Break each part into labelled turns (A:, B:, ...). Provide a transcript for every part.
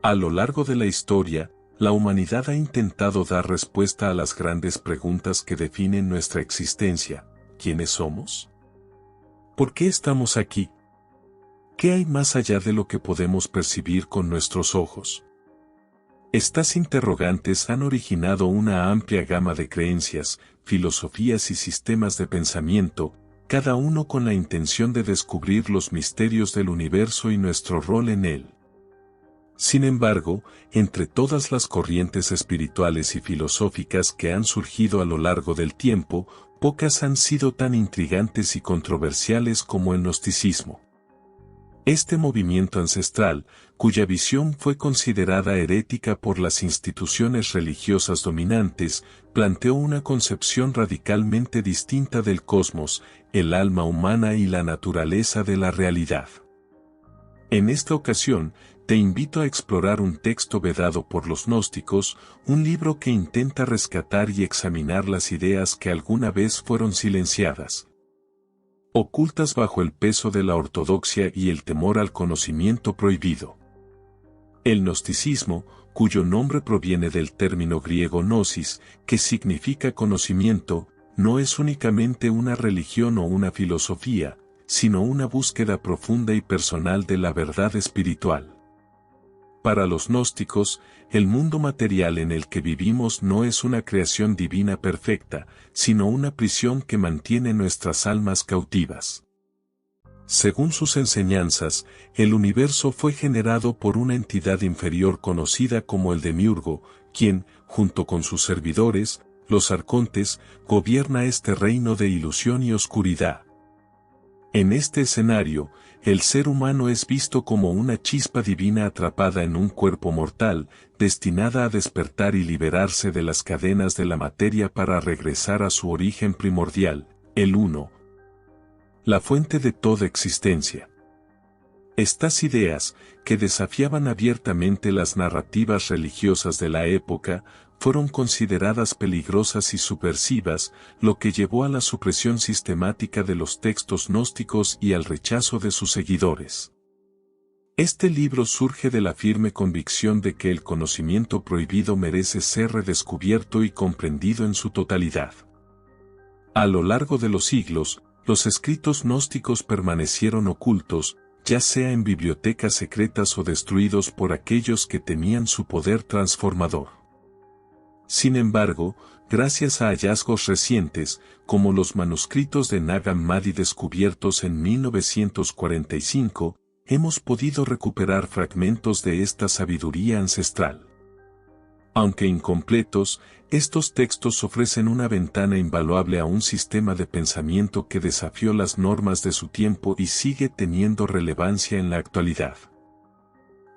A: A lo largo de la historia, la humanidad ha intentado dar respuesta a las grandes preguntas que definen nuestra existencia. ¿Quiénes somos? ¿Por qué estamos aquí? ¿Qué hay más allá de lo que podemos percibir con nuestros ojos? Estas interrogantes han originado una amplia gama de creencias, filosofías y sistemas de pensamiento, cada uno con la intención de descubrir los misterios del universo y nuestro rol en él. Sin embargo, entre todas las corrientes espirituales y filosóficas que han surgido a lo largo del tiempo, pocas han sido tan intrigantes y controversiales como el gnosticismo. Este movimiento ancestral, cuya visión fue considerada herética por las instituciones religiosas dominantes, planteó una concepción radicalmente distinta del cosmos, el alma humana y la naturaleza de la realidad. En esta ocasión, te invito a explorar un texto vedado por los gnósticos, un libro que intenta rescatar y examinar las ideas que alguna vez fueron silenciadas, ocultas bajo el peso de la ortodoxia y el temor al conocimiento prohibido. El gnosticismo, cuyo nombre proviene del término griego gnosis, que significa conocimiento, no es únicamente una religión o una filosofía, sino una búsqueda profunda y personal de la verdad espiritual. Para los gnósticos, el mundo material en el que vivimos no es una creación divina perfecta, sino una prisión que mantiene nuestras almas cautivas. Según sus enseñanzas, el universo fue generado por una entidad inferior conocida como el Demiurgo, quien, junto con sus servidores, los arcontes, gobierna este reino de ilusión y oscuridad. En este escenario, el ser humano es visto como una chispa divina atrapada en un cuerpo mortal, destinada a despertar y liberarse de las cadenas de la materia para regresar a su origen primordial, el Uno, la fuente de toda existencia. Estas ideas, que desafiaban abiertamente las narrativas religiosas de la época, fueron consideradas peligrosas y subversivas, lo que llevó a la supresión sistemática de los textos gnósticos y al rechazo de sus seguidores. Este libro surge de la firme convicción de que el conocimiento prohibido merece ser redescubierto y comprendido en su totalidad. A lo largo de los siglos, los escritos gnósticos permanecieron ocultos, ya sea en bibliotecas secretas o destruidos por aquellos que temían su poder transformador. Sin embargo, gracias a hallazgos recientes, como los manuscritos de Nag Hammadi descubiertos en 1945, hemos podido recuperar fragmentos de esta sabiduría ancestral. Aunque incompletos, estos textos ofrecen una ventana invaluable a un sistema de pensamiento que desafió las normas de su tiempo y sigue teniendo relevancia en la actualidad.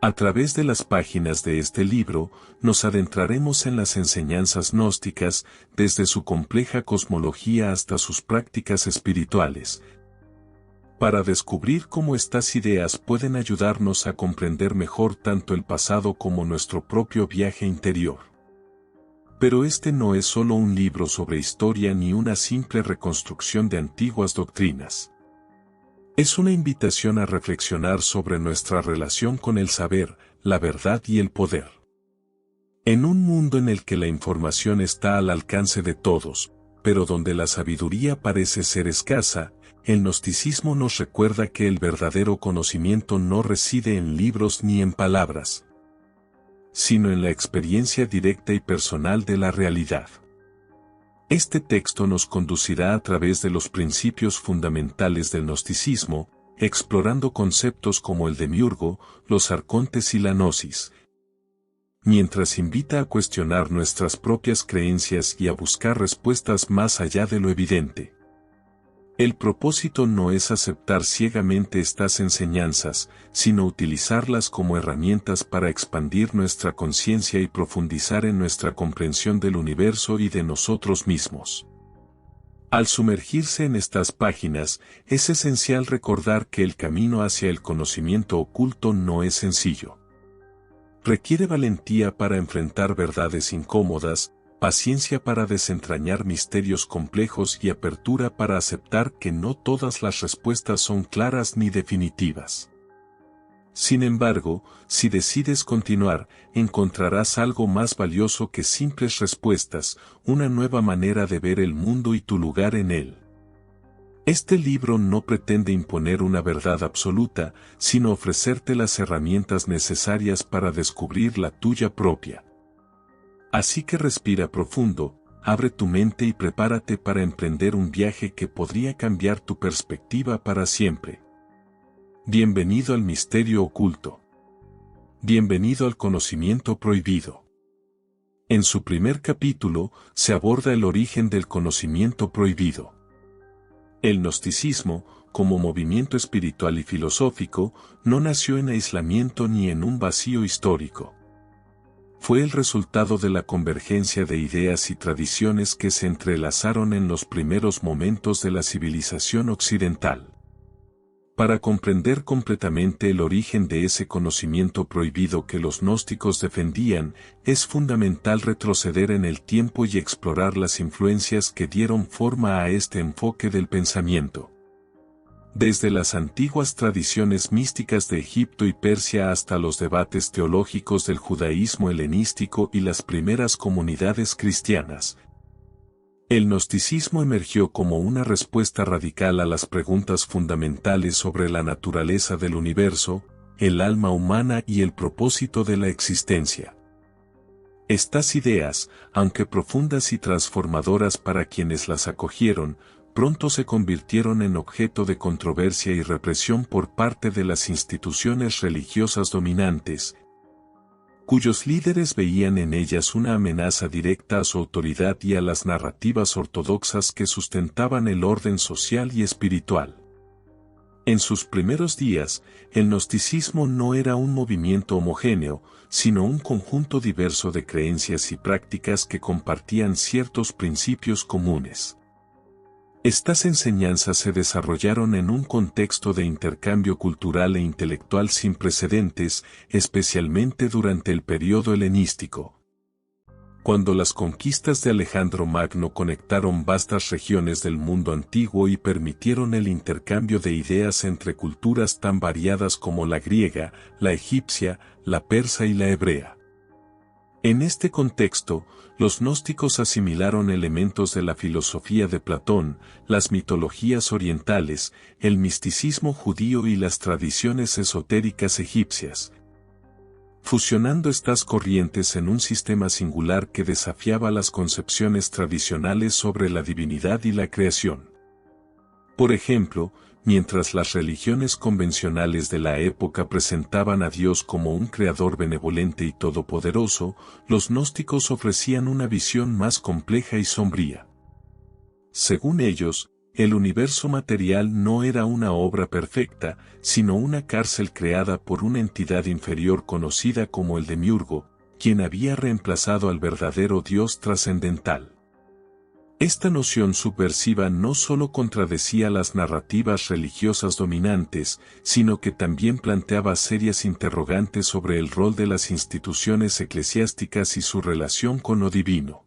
A: A través de las páginas de este libro, nos adentraremos en las enseñanzas gnósticas, desde su compleja cosmología hasta sus prácticas espirituales, para descubrir cómo estas ideas pueden ayudarnos a comprender mejor tanto el pasado como nuestro propio viaje interior. Pero este no es solo un libro sobre historia ni una simple reconstrucción de antiguas doctrinas. Es una invitación a reflexionar sobre nuestra relación con el saber, la verdad y el poder. En un mundo en el que la información está al alcance de todos, pero donde la sabiduría parece ser escasa, el gnosticismo nos recuerda que el verdadero conocimiento no reside en libros ni en palabras, sino en la experiencia directa y personal de la realidad. Este texto nos conducirá a través de los principios fundamentales del gnosticismo, explorando conceptos como el demiurgo, los arcontes y la gnosis, mientras invita a cuestionar nuestras propias creencias y a buscar respuestas más allá de lo evidente. El propósito no es aceptar ciegamente estas enseñanzas, sino utilizarlas como herramientas para expandir nuestra conciencia y profundizar en nuestra comprensión del universo y de nosotros mismos. Al sumergirse en estas páginas, es esencial recordar que el camino hacia el conocimiento oculto no es sencillo. Requiere valentía para enfrentar verdades incómodas, paciencia para desentrañar misterios complejos y apertura para aceptar que no todas las respuestas son claras ni definitivas. Sin embargo, si decides continuar, encontrarás algo más valioso que simples respuestas, una nueva manera de ver el mundo y tu lugar en él. Este libro no pretende imponer una verdad absoluta, sino ofrecerte las herramientas necesarias para descubrir la tuya propia. Así que respira profundo, abre tu mente y prepárate para emprender un viaje que podría cambiar tu perspectiva para siempre. Bienvenido al misterio oculto. Bienvenido al conocimiento prohibido. En su primer capítulo, se aborda el origen del conocimiento prohibido. El gnosticismo, como movimiento espiritual y filosófico, no nació en aislamiento ni en un vacío histórico. Fue el resultado de la convergencia de ideas y tradiciones que se entrelazaron en los primeros momentos de la civilización occidental. Para comprender completamente el origen de ese conocimiento prohibido que los gnósticos defendían, es fundamental retroceder en el tiempo y explorar las influencias que dieron forma a este enfoque del pensamiento. Desde las antiguas tradiciones místicas de Egipto y Persia hasta los debates teológicos del judaísmo helenístico y las primeras comunidades cristianas, el gnosticismo emergió como una respuesta radical a las preguntas fundamentales sobre la naturaleza del universo, el alma humana y el propósito de la existencia. Estas ideas, aunque profundas y transformadoras para quienes las acogieron, pronto se convirtieron en objeto de controversia y represión por parte de las instituciones religiosas dominantes, cuyos líderes veían en ellas una amenaza directa a su autoridad y a las narrativas ortodoxas que sustentaban el orden social y espiritual. En sus primeros días, el gnosticismo no era un movimiento homogéneo, sino un conjunto diverso de creencias y prácticas que compartían ciertos principios comunes. Estas enseñanzas se desarrollaron en un contexto de intercambio cultural e intelectual sin precedentes, especialmente durante el período helenístico. Cuando las conquistas de Alejandro Magno conectaron vastas regiones del mundo antiguo y permitieron el intercambio de ideas entre culturas tan variadas como la griega, la egipcia, la persa y la hebrea. En este contexto, los gnósticos asimilaron elementos de la filosofía de Platón, las mitologías orientales, el misticismo judío y las tradiciones esotéricas egipcias, fusionando estas corrientes en un sistema singular que desafiaba las concepciones tradicionales sobre la divinidad y la creación. Por ejemplo, mientras las religiones convencionales de la época presentaban a Dios como un creador benevolente y todopoderoso, los gnósticos ofrecían una visión más compleja y sombría. Según ellos, el universo material no era una obra perfecta, sino una cárcel creada por una entidad inferior conocida como el demiurgo, quien había reemplazado al verdadero Dios trascendental. Esta noción subversiva no solo contradecía las narrativas religiosas dominantes, sino que también planteaba serias interrogantes sobre el rol de las instituciones eclesiásticas y su relación con lo divino.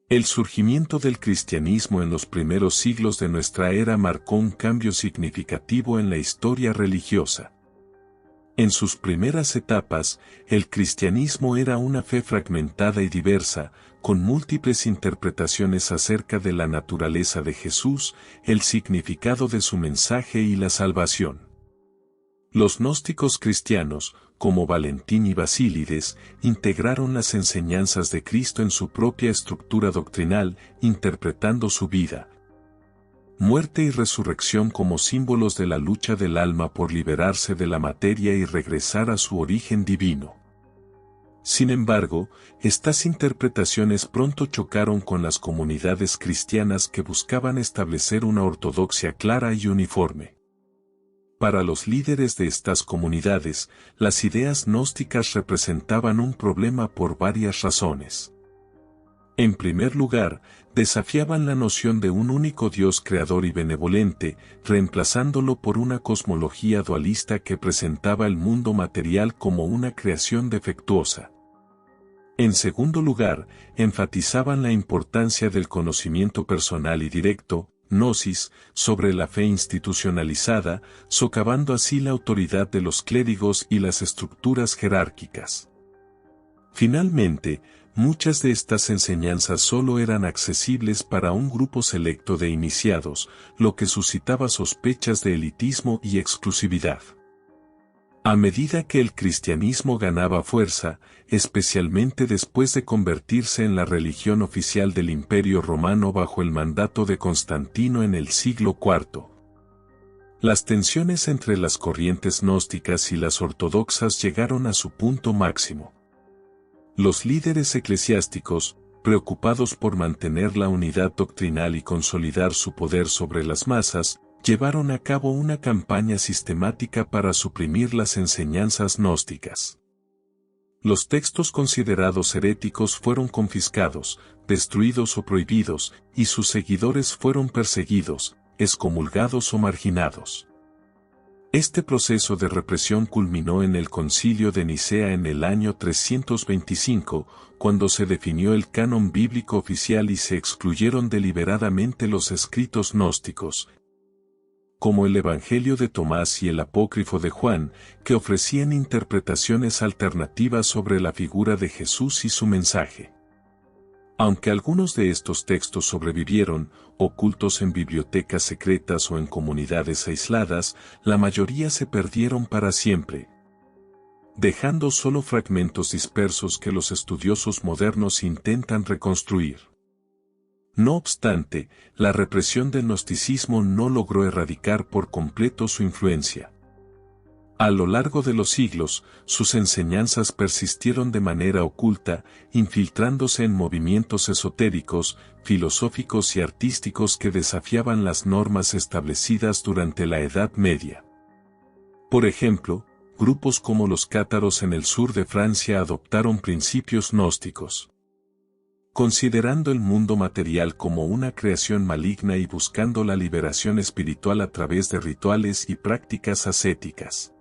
A: El surgimiento del cristianismo en los primeros siglos de nuestra era marcó un cambio significativo en la historia religiosa. En sus primeras etapas, el cristianismo era una fe fragmentada y diversa, con múltiples interpretaciones acerca de la naturaleza de Jesús, el significado de su mensaje y la salvación. Los gnósticos cristianos, como Valentín y Basílides, integraron las enseñanzas de Cristo en su propia estructura doctrinal, interpretando su vida, muerte y resurrección como símbolos de la lucha del alma por liberarse de la materia y regresar a su origen divino. Sin embargo, estas interpretaciones pronto chocaron con las comunidades cristianas que buscaban establecer una ortodoxia clara y uniforme. Para los líderes de estas comunidades, las ideas gnósticas representaban un problema por varias razones. En primer lugar, desafiaban la noción de un único Dios creador y benevolente, reemplazándolo por una cosmología dualista que presentaba el mundo material como una creación defectuosa. En segundo lugar, enfatizaban la importancia del conocimiento personal y directo, gnosis, sobre la fe institucionalizada, socavando así la autoridad de los clérigos y las estructuras jerárquicas. Finalmente, muchas de estas enseñanzas solo eran accesibles para un grupo selecto de iniciados, lo que suscitaba sospechas de elitismo y exclusividad. A medida que el cristianismo ganaba fuerza, especialmente después de convertirse en la religión oficial del Imperio Romano bajo el mandato de Constantino en el siglo IV, las tensiones entre las corrientes gnósticas y las ortodoxas llegaron a su punto máximo. Los líderes eclesiásticos, preocupados por mantener la unidad doctrinal y consolidar su poder sobre las masas, llevaron a cabo una campaña sistemática para suprimir las enseñanzas gnósticas. Los textos considerados heréticos fueron confiscados, destruidos o prohibidos, y sus seguidores fueron perseguidos, excomulgados o marginados. Este proceso de represión culminó en el Concilio de Nicea en el año 325, cuando se definió el canon bíblico oficial y se excluyeron deliberadamente los escritos gnósticos, como el Evangelio de Tomás y el Apócrifo de Juan, que ofrecían interpretaciones alternativas sobre la figura de Jesús y su mensaje. Aunque algunos de estos textos sobrevivieron, ocultos en bibliotecas secretas o en comunidades aisladas, la mayoría se perdieron para siempre, dejando solo fragmentos dispersos que los estudiosos modernos intentan reconstruir. No obstante, la represión del gnosticismo no logró erradicar por completo su influencia. A lo largo de los siglos, sus enseñanzas persistieron de manera oculta, infiltrándose en movimientos esotéricos, filosóficos y artísticos que desafiaban las normas establecidas durante la Edad Media. Por ejemplo, grupos como los cátaros en el sur de Francia adoptaron principios gnósticos, considerando el mundo material como una creación maligna y buscando la liberación espiritual a través de rituales y prácticas ascéticas.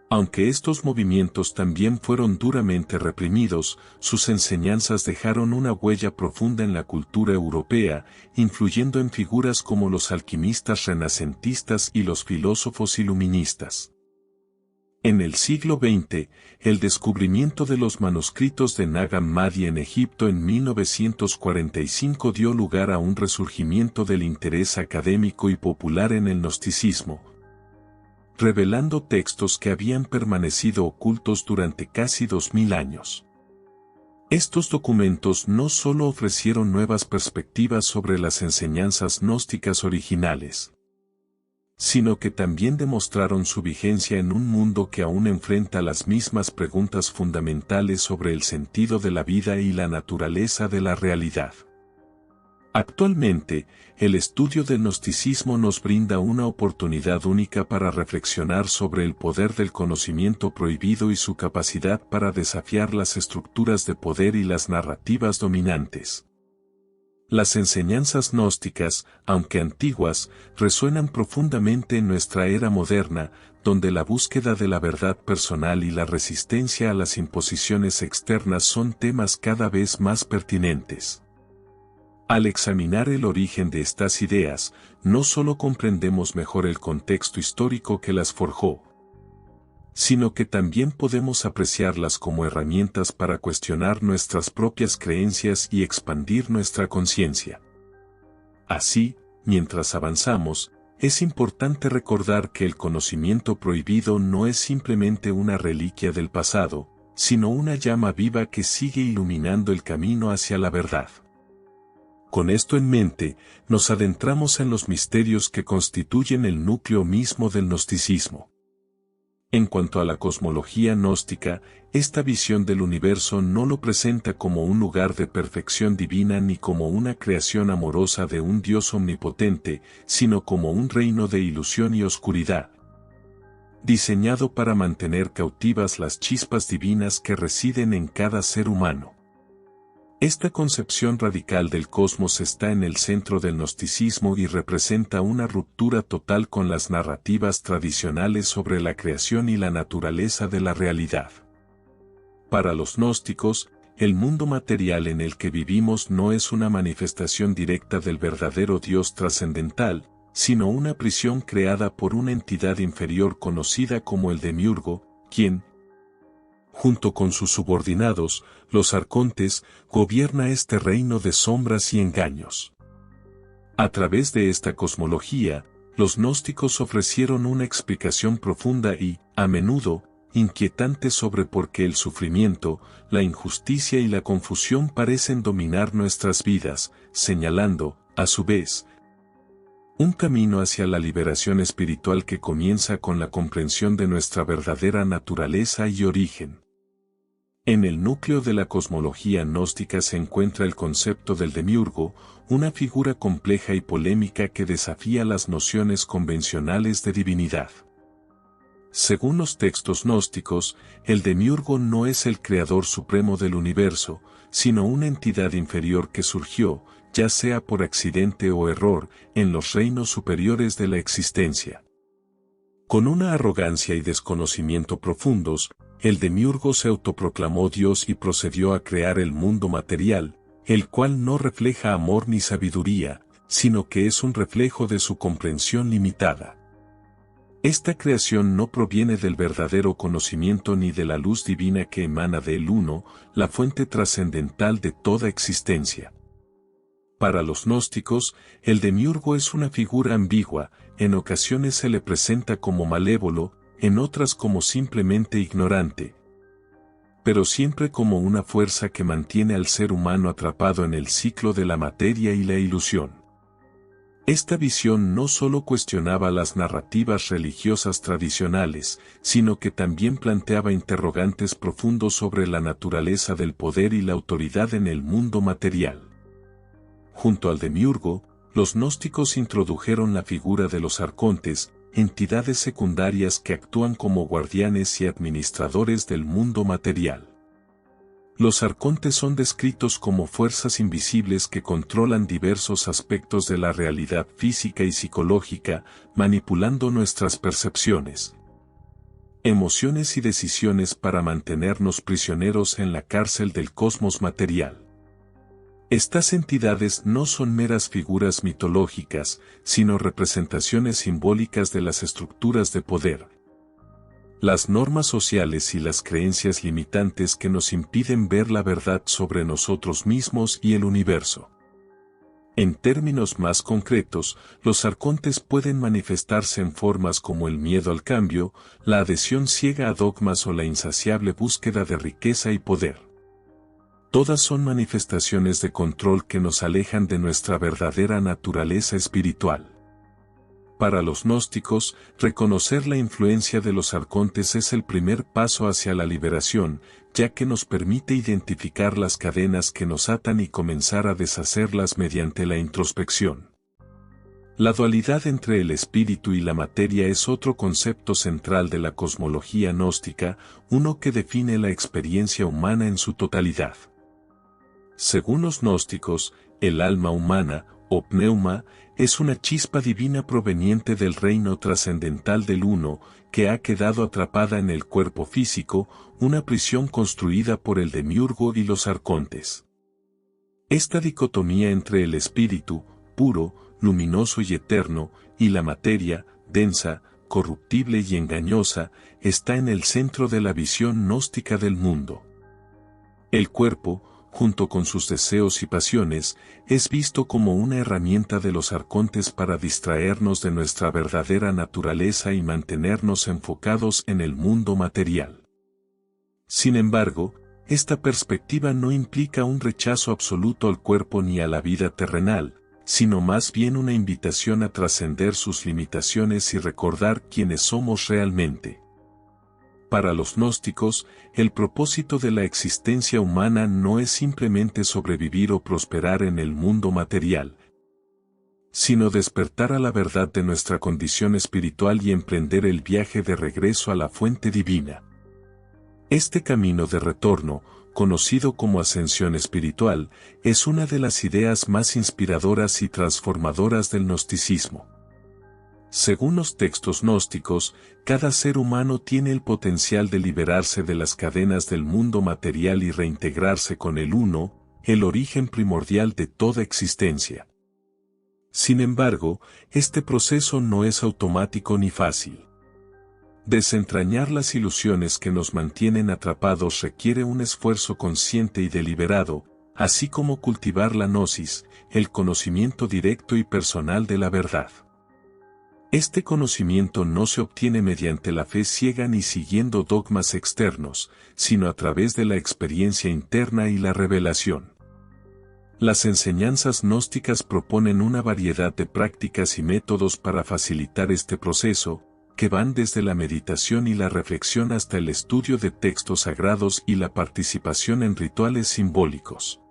A: Aunque estos movimientos también fueron duramente reprimidos, sus enseñanzas dejaron una huella profunda en la cultura europea, influyendo en figuras como los alquimistas renacentistas y los filósofos iluministas. En el siglo XX, el descubrimiento de los manuscritos de Nag Hammadi en Egipto en 1945 dio lugar a un resurgimiento del interés académico y popular en el gnosticismo, revelando textos que habían permanecido ocultos durante casi 2000 años. Estos documentos no solo ofrecieron nuevas perspectivas sobre las enseñanzas gnósticas originales, sino que también demostraron su vigencia en un mundo que aún enfrenta las mismas preguntas fundamentales sobre el sentido de la vida y la naturaleza de la realidad. Actualmente, el estudio del gnosticismo nos brinda una oportunidad única para reflexionar sobre el poder del conocimiento prohibido y su capacidad para desafiar las estructuras de poder y las narrativas dominantes. Las enseñanzas gnósticas, aunque antiguas, resuenan profundamente en nuestra era moderna, donde la búsqueda de la verdad personal y la resistencia a las imposiciones externas son temas cada vez más pertinentes. Al examinar el origen de estas ideas, no solo comprendemos mejor el contexto histórico que las forjó, sino que también podemos apreciarlas como herramientas para cuestionar nuestras propias creencias y expandir nuestra conciencia. Así, mientras avanzamos, es importante recordar que el conocimiento prohibido no es simplemente una reliquia del pasado, sino una llama viva que sigue iluminando el camino hacia la verdad. Con esto en mente, nos adentramos en los misterios que constituyen el núcleo mismo del gnosticismo. En cuanto a la cosmología gnóstica, esta visión del universo no lo presenta como un lugar de perfección divina ni como una creación amorosa de un Dios omnipotente, sino como un reino de ilusión y oscuridad, diseñado para mantener cautivas las chispas divinas que residen en cada ser humano. Esta concepción radical del cosmos está en el centro del gnosticismo y representa una ruptura total con las narrativas tradicionales sobre la creación y la naturaleza de la realidad. Para los gnósticos, el mundo material en el que vivimos no es una manifestación directa del verdadero Dios trascendental, sino una prisión creada por una entidad inferior conocida como el Demiurgo, quien, junto con sus subordinados, los arcontes, gobierna este reino de sombras y engaños. A través de esta cosmología, los gnósticos ofrecieron una explicación profunda y, a menudo, inquietante sobre por qué el sufrimiento, la injusticia y la confusión parecen dominar nuestras vidas, señalando, a su vez, un camino hacia la liberación espiritual que comienza con la comprensión de nuestra verdadera naturaleza y origen. En el núcleo de la cosmología gnóstica se encuentra el concepto del demiurgo, una figura compleja y polémica que desafía las nociones convencionales de divinidad. Según los textos gnósticos, el demiurgo no es el creador supremo del universo, sino una entidad inferior que surgió, ya sea por accidente o error, en los reinos superiores de la existencia. Con una arrogancia y desconocimiento profundos, el demiurgo se autoproclamó Dios y procedió a crear el mundo material, el cual no refleja amor ni sabiduría, sino que es un reflejo de su comprensión limitada. Esta creación no proviene del verdadero conocimiento ni de la luz divina que emana de él Uno, la fuente trascendental de toda existencia. Para los gnósticos, el demiurgo es una figura ambigua, en ocasiones se le presenta como malévolo, en otras como simplemente ignorante, pero siempre como una fuerza que mantiene al ser humano atrapado en el ciclo de la materia y la ilusión. Esta visión no solo cuestionaba las narrativas religiosas tradicionales, sino que también planteaba interrogantes profundos sobre la naturaleza del poder y la autoridad en el mundo material. Junto al demiurgo, los gnósticos introdujeron la figura de los arcontes, entidades secundarias que actúan como guardianes y administradores del mundo material. Los arcontes son descritos como fuerzas invisibles que controlan diversos aspectos de la realidad física y psicológica, manipulando nuestras percepciones, emociones y decisiones para mantenernos prisioneros en la cárcel del cosmos material. Estas entidades no son meras figuras mitológicas, sino representaciones simbólicas de las estructuras de poder, las normas sociales y las creencias limitantes que nos impiden ver la verdad sobre nosotros mismos y el universo. En términos más concretos, los arcontes pueden manifestarse en formas como el miedo al cambio, la adhesión ciega a dogmas o la insaciable búsqueda de riqueza y poder. Todas son manifestaciones de control que nos alejan de nuestra verdadera naturaleza espiritual. Para los gnósticos, reconocer la influencia de los arcontes es el primer paso hacia la liberación, ya que nos permite identificar las cadenas que nos atan y comenzar a deshacerlas mediante la introspección. La dualidad entre el espíritu y la materia es otro concepto central de la cosmología gnóstica, uno que define la experiencia humana en su totalidad. Según los gnósticos, el alma humana, o pneuma, es una chispa divina proveniente del reino trascendental del Uno, que ha quedado atrapada en el cuerpo físico, una prisión construida por el demiurgo y los arcontes. Esta dicotomía entre el espíritu, puro, luminoso y eterno, y la materia, densa, corruptible y engañosa, está en el centro de la visión gnóstica del mundo. El cuerpo, junto con sus deseos y pasiones, es visto como una herramienta de los arcontes para distraernos de nuestra verdadera naturaleza y mantenernos enfocados en el mundo material. Sin embargo, esta perspectiva no implica un rechazo absoluto al cuerpo ni a la vida terrenal, sino más bien una invitación a trascender sus limitaciones y recordar quiénes somos realmente. Para los gnósticos, el propósito de la existencia humana no es simplemente sobrevivir o prosperar en el mundo material, sino despertar a la verdad de nuestra condición espiritual y emprender el viaje de regreso a la fuente divina. Este camino de retorno, conocido como ascensión espiritual, es una de las ideas más inspiradoras y transformadoras del gnosticismo. Según los textos gnósticos, cada ser humano tiene el potencial de liberarse de las cadenas del mundo material y reintegrarse con el Uno, el origen primordial de toda existencia. Sin embargo, este proceso no es automático ni fácil. Desentrañar las ilusiones que nos mantienen atrapados requiere un esfuerzo consciente y deliberado, así como cultivar la gnosis, el conocimiento directo y personal de la verdad. Este conocimiento no se obtiene mediante la fe ciega ni siguiendo dogmas externos, sino a través de la experiencia interna y la revelación. Las enseñanzas gnósticas proponen una variedad de prácticas y métodos para facilitar este proceso, que van desde la meditación y la reflexión hasta el estudio de textos sagrados y la participación en rituales simbólicos.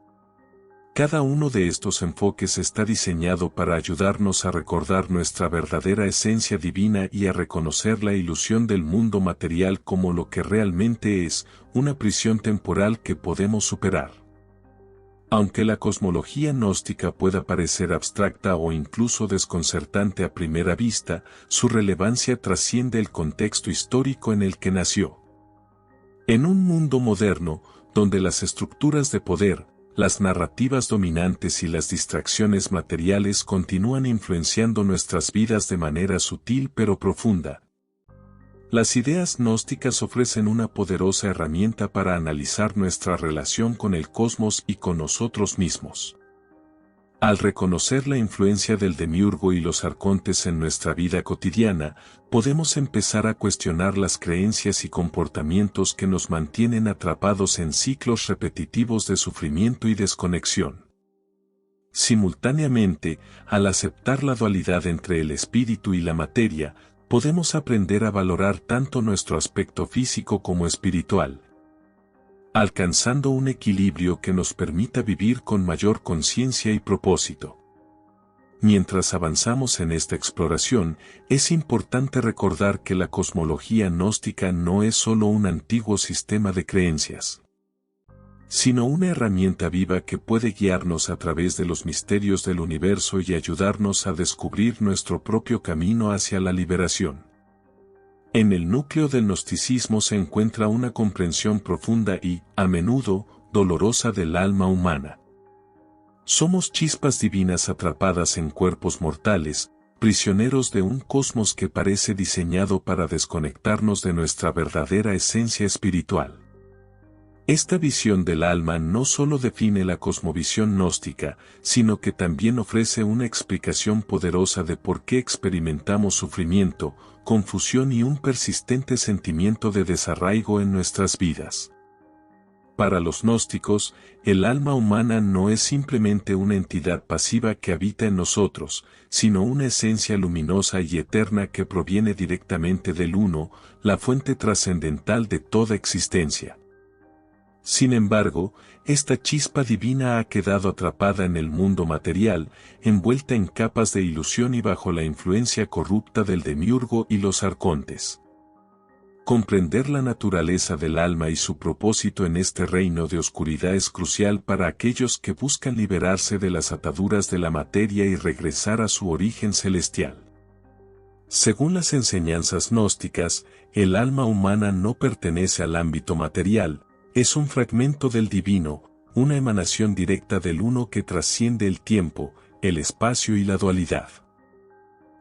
A: Cada uno de estos enfoques está diseñado para ayudarnos a recordar nuestra verdadera esencia divina y a reconocer la ilusión del mundo material como lo que realmente es, una prisión temporal que podemos superar. Aunque la cosmología gnóstica pueda parecer abstracta o incluso desconcertante a primera vista, su relevancia trasciende el contexto histórico en el que nació. En un mundo moderno, donde las estructuras de poder, las narrativas dominantes y las distracciones materiales continúan influenciando nuestras vidas de manera sutil pero profunda, las ideas gnósticas ofrecen una poderosa herramienta para analizar nuestra relación con el cosmos y con nosotros mismos. Al reconocer la influencia del demiurgo y los arcontes en nuestra vida cotidiana, podemos empezar a cuestionar las creencias y comportamientos que nos mantienen atrapados en ciclos repetitivos de sufrimiento y desconexión. Simultáneamente, al aceptar la dualidad entre el espíritu y la materia, podemos aprender a valorar tanto nuestro aspecto físico como espiritual, alcanzando un equilibrio que nos permita vivir con mayor conciencia y propósito. Mientras avanzamos en esta exploración, es importante recordar que la cosmología gnóstica no es solo un antiguo sistema de creencias, sino una herramienta viva que puede guiarnos a través de los misterios del universo y ayudarnos a descubrir nuestro propio camino hacia la liberación. En el núcleo del gnosticismo se encuentra una comprensión profunda y, a menudo, dolorosa del alma humana. Somos chispas divinas atrapadas en cuerpos mortales, prisioneros de un cosmos que parece diseñado para desconectarnos de nuestra verdadera esencia espiritual. Esta visión del alma no solo define la cosmovisión gnóstica, sino que también ofrece una explicación poderosa de por qué experimentamos sufrimiento, confusión y un persistente sentimiento de desarraigo en nuestras vidas. Para los gnósticos, el alma humana no es simplemente una entidad pasiva que habita en nosotros, sino una esencia luminosa y eterna que proviene directamente del Uno, la fuente trascendental de toda existencia. Sin embargo, esta chispa divina ha quedado atrapada en el mundo material, envuelta en capas de ilusión y bajo la influencia corrupta del demiurgo y los arcontes. Comprender la naturaleza del alma y su propósito en este reino de oscuridad es crucial para aquellos que buscan liberarse de las ataduras de la materia y regresar a su origen celestial. Según las enseñanzas gnósticas, el alma humana no pertenece al ámbito material, es un fragmento del divino, una emanación directa del Uno que trasciende el tiempo, el espacio y la dualidad.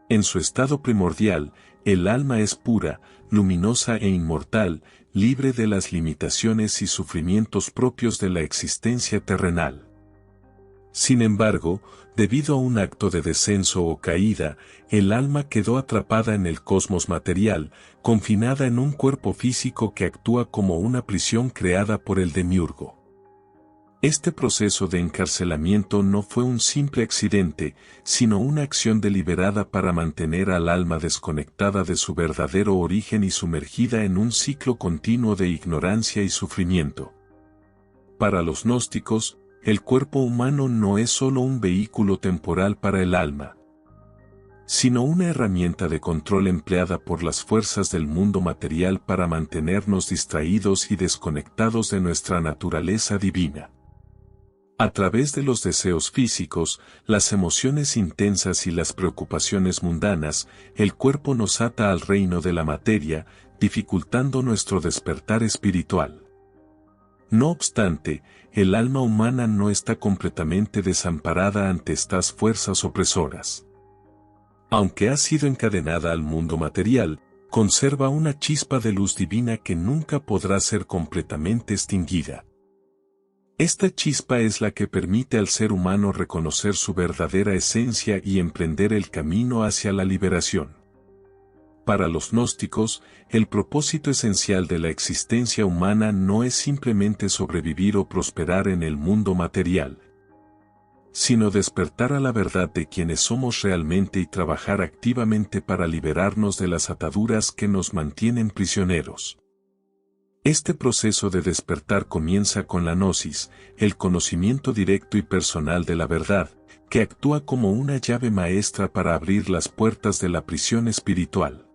A: En su estado primordial, el alma es pura, luminosa e inmortal, libre de las limitaciones y sufrimientos propios de la existencia terrenal. Sin embargo, debido a un acto de descenso o caída, el alma quedó atrapada en el cosmos material, confinada en un cuerpo físico que actúa como una prisión creada por el demiurgo. Este proceso de encarcelamiento no fue un simple accidente, sino una acción deliberada para mantener al alma desconectada de su verdadero origen y sumergida en un ciclo continuo de ignorancia y sufrimiento. Para los gnósticos, el cuerpo humano no es solo un vehículo temporal para el alma, sino una herramienta de control empleada por las fuerzas del mundo material para mantenernos distraídos y desconectados de nuestra naturaleza divina. A través de los deseos físicos, las emociones intensas y las preocupaciones mundanas, el cuerpo nos ata al reino de la materia, dificultando nuestro despertar espiritual. No obstante, el alma humana no está completamente desamparada ante estas fuerzas opresoras. Aunque ha sido encadenada al mundo material, conserva una chispa de luz divina que nunca podrá ser completamente extinguida. Esta chispa es la que permite al ser humano reconocer su verdadera esencia y emprender el camino hacia la liberación. Para los gnósticos, el propósito esencial de la existencia humana no es simplemente sobrevivir o prosperar en el mundo material, sino despertar a la verdad de quienes somos realmente y trabajar activamente para liberarnos de las ataduras que nos mantienen prisioneros. Este proceso de despertar comienza con la gnosis, el conocimiento directo y personal de la verdad, que actúa como una llave maestra para abrir las puertas de la prisión espiritual.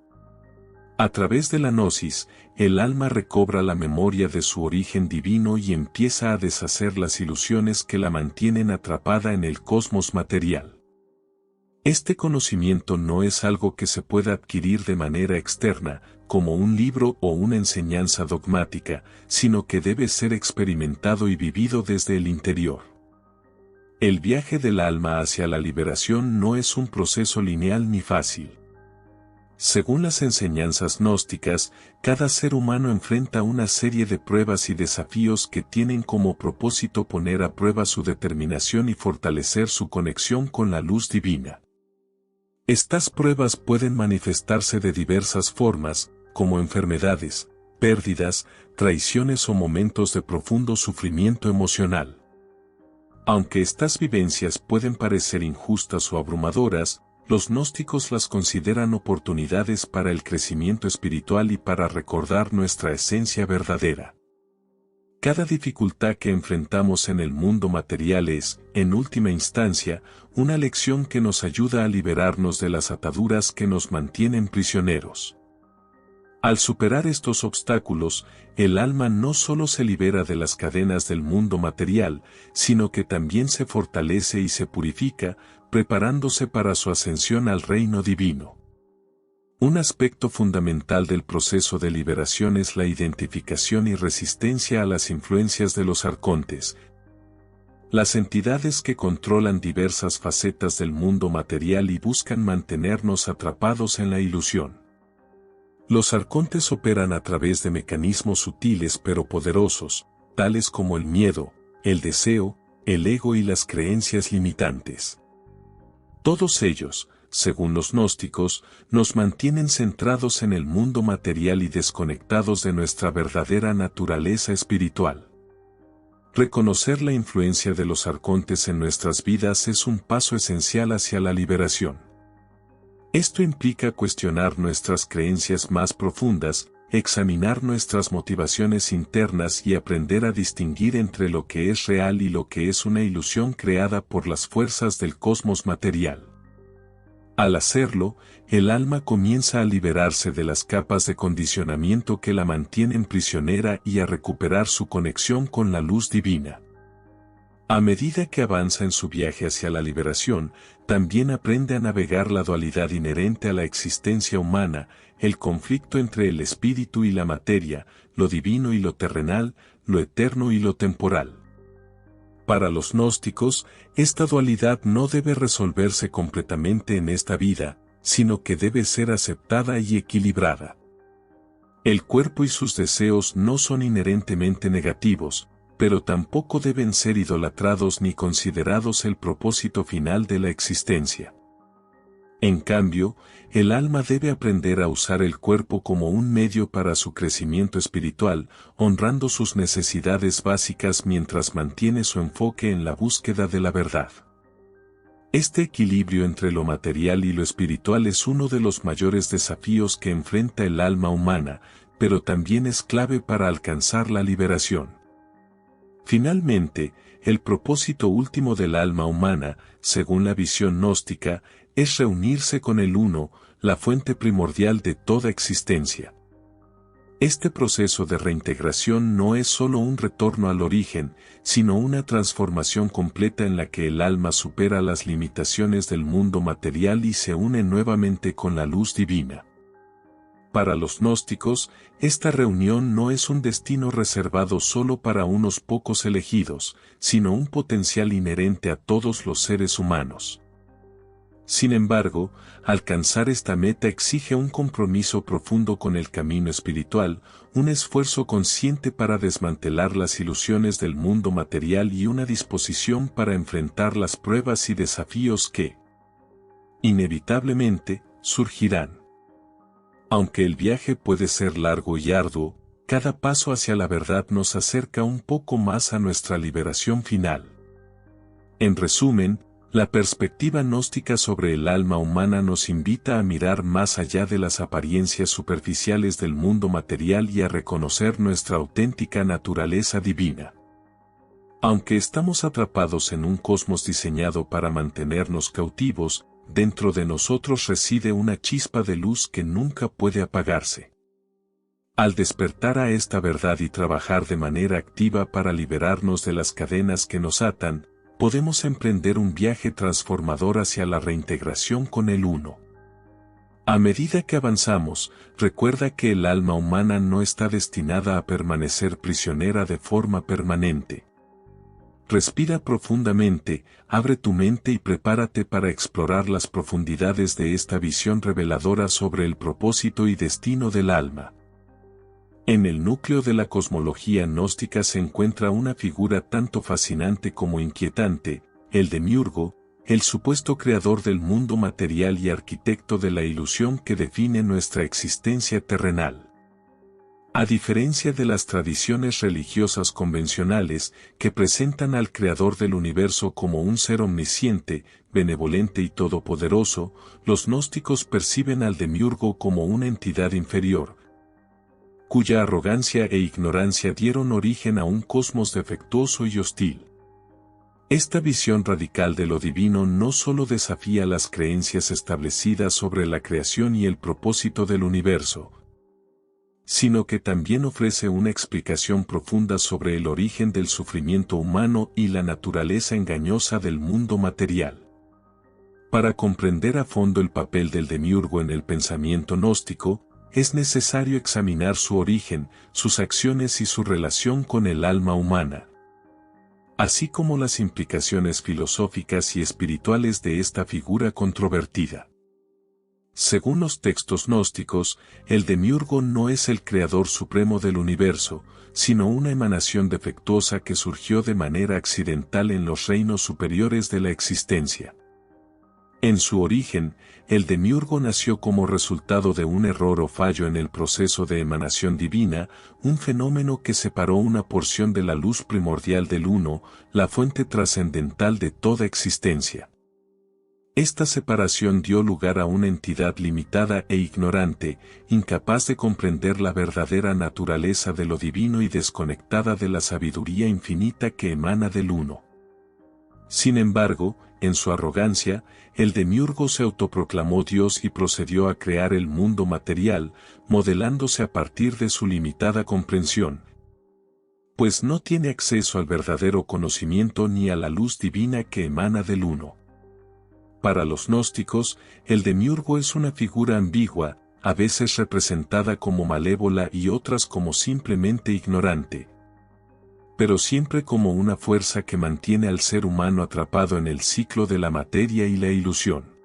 A: A través de la gnosis, el alma recobra la memoria de su origen divino y empieza a deshacer las ilusiones que la mantienen atrapada en el cosmos material. Este conocimiento no es algo que se pueda adquirir de manera externa, como un libro o una enseñanza dogmática, sino que debe ser experimentado y vivido desde el interior. El viaje del alma hacia la liberación no es un proceso lineal ni fácil. Según las enseñanzas gnósticas, cada ser humano enfrenta una serie de pruebas y desafíos que tienen como propósito poner a prueba su determinación y fortalecer su conexión con la luz divina. Estas pruebas pueden manifestarse de diversas formas, como enfermedades, pérdidas, traiciones o momentos de profundo sufrimiento emocional. Aunque estas vivencias pueden parecer injustas o abrumadoras, los gnósticos las consideran oportunidades para el crecimiento espiritual y para recordar nuestra esencia verdadera. Cada dificultad que enfrentamos en el mundo material es, en última instancia, una lección que nos ayuda a liberarnos de las ataduras que nos mantienen prisioneros. Al superar estos obstáculos, el alma no solo se libera de las cadenas del mundo material, sino que también se fortalece y se purifica, preparándose para su ascensión al reino divino. Un aspecto fundamental del proceso de liberación es la identificación y resistencia a las influencias de los arcontes, las entidades que controlan diversas facetas del mundo material y buscan mantenernos atrapados en la ilusión. Los arcontes operan a través de mecanismos sutiles pero poderosos, tales como el miedo, el deseo, el ego y las creencias limitantes. Todos ellos, según los gnósticos, nos mantienen centrados en el mundo material y desconectados de nuestra verdadera naturaleza espiritual. Reconocer la influencia de los arcontes en nuestras vidas es un paso esencial hacia la liberación. Esto implica cuestionar nuestras creencias más profundas, examinar nuestras motivaciones internas y aprender a distinguir entre lo que es real y lo que es una ilusión creada por las fuerzas del cosmos material. Al hacerlo, el alma comienza a liberarse de las capas de condicionamiento que la mantienen prisionera y a recuperar su conexión con la luz divina. A medida que avanza en su viaje hacia la liberación, también aprende a navegar la dualidad inherente a la existencia humana, el conflicto entre el espíritu y la materia, lo divino y lo terrenal, lo eterno y lo temporal. Para los gnósticos, esta dualidad no debe resolverse completamente en esta vida, sino que debe ser aceptada y equilibrada. El cuerpo y sus deseos no son inherentemente negativos, pero tampoco deben ser idolatrados ni considerados el propósito final de la existencia. En cambio, el alma debe aprender a usar el cuerpo como un medio para su crecimiento espiritual, honrando sus necesidades básicas mientras mantiene su enfoque en la búsqueda de la verdad. Este equilibrio entre lo material y lo espiritual es uno de los mayores desafíos que enfrenta el alma humana, pero también es clave para alcanzar la liberación. Finalmente, el propósito último del alma humana, según la visión gnóstica, es reunirse con el Uno, la fuente primordial de toda existencia. Este proceso de reintegración no es solo un retorno al origen, sino una transformación completa en la que el alma supera las limitaciones del mundo material y se une nuevamente con la luz divina. Para los gnósticos, esta reunión no es un destino reservado solo para unos pocos elegidos, sino un potencial inherente a todos los seres humanos. Sin embargo, alcanzar esta meta exige un compromiso profundo con el camino espiritual, un esfuerzo consciente para desmantelar las ilusiones del mundo material y una disposición para enfrentar las pruebas y desafíos que, inevitablemente, surgirán. Aunque el viaje puede ser largo y arduo, cada paso hacia la verdad nos acerca un poco más a nuestra liberación final. En resumen, la perspectiva gnóstica sobre el alma humana nos invita a mirar más allá de las apariencias superficiales del mundo material y a reconocer nuestra auténtica naturaleza divina. Aunque estamos atrapados en un cosmos diseñado para mantenernos cautivos, dentro de nosotros reside una chispa de luz que nunca puede apagarse. Al despertar a esta verdad y trabajar de manera activa para liberarnos de las cadenas que nos atan, podemos emprender un viaje transformador hacia la reintegración con el Uno. A medida que avanzamos, recuerda que el alma humana no está destinada a permanecer prisionera de forma permanente. Respira profundamente, abre tu mente y prepárate para explorar las profundidades de esta visión reveladora sobre el propósito y destino del alma. En el núcleo de la cosmología gnóstica se encuentra una figura tanto fascinante como inquietante, el demiurgo, el supuesto creador del mundo material y arquitecto de la ilusión que define nuestra existencia terrenal. A diferencia de las tradiciones religiosas convencionales que presentan al creador del universo como un ser omnisciente, benevolente y todopoderoso, los gnósticos perciben al demiurgo como una entidad inferior, cuya arrogancia e ignorancia dieron origen a un cosmos defectuoso y hostil. Esta visión radical de lo divino no solo desafía las creencias establecidas sobre la creación y el propósito del universo, sino que también ofrece una explicación profunda sobre el origen del sufrimiento humano y la naturaleza engañosa del mundo material. Para comprender a fondo el papel del demiurgo en el pensamiento gnóstico, es necesario examinar su origen, sus acciones y su relación con el alma humana, así como las implicaciones filosóficas y espirituales de esta figura controvertida. Según los textos gnósticos, el demiurgo no es el creador supremo del universo, sino una emanación defectuosa que surgió de manera accidental en los reinos superiores de la existencia. En su origen, el demiurgo nació como resultado de un error o fallo en el proceso de emanación divina, un fenómeno que separó una porción de la luz primordial del Uno, la fuente trascendental de toda existencia. Esta separación dio lugar a una entidad limitada e ignorante, incapaz de comprender la verdadera naturaleza de lo divino y desconectada de la sabiduría infinita que emana del Uno. Sin embargo, en su arrogancia, el demiurgo se autoproclamó Dios y procedió a crear el mundo material, modelándose a partir de su limitada comprensión, pues no tiene acceso al verdadero conocimiento ni a la luz divina que emana del Uno. Para los gnósticos, el demiurgo es una figura ambigua, a veces representada como malévola y otras como simplemente ignorante, pero siempre como una fuerza que mantiene al ser humano atrapado en el ciclo de la materia y la ilusión.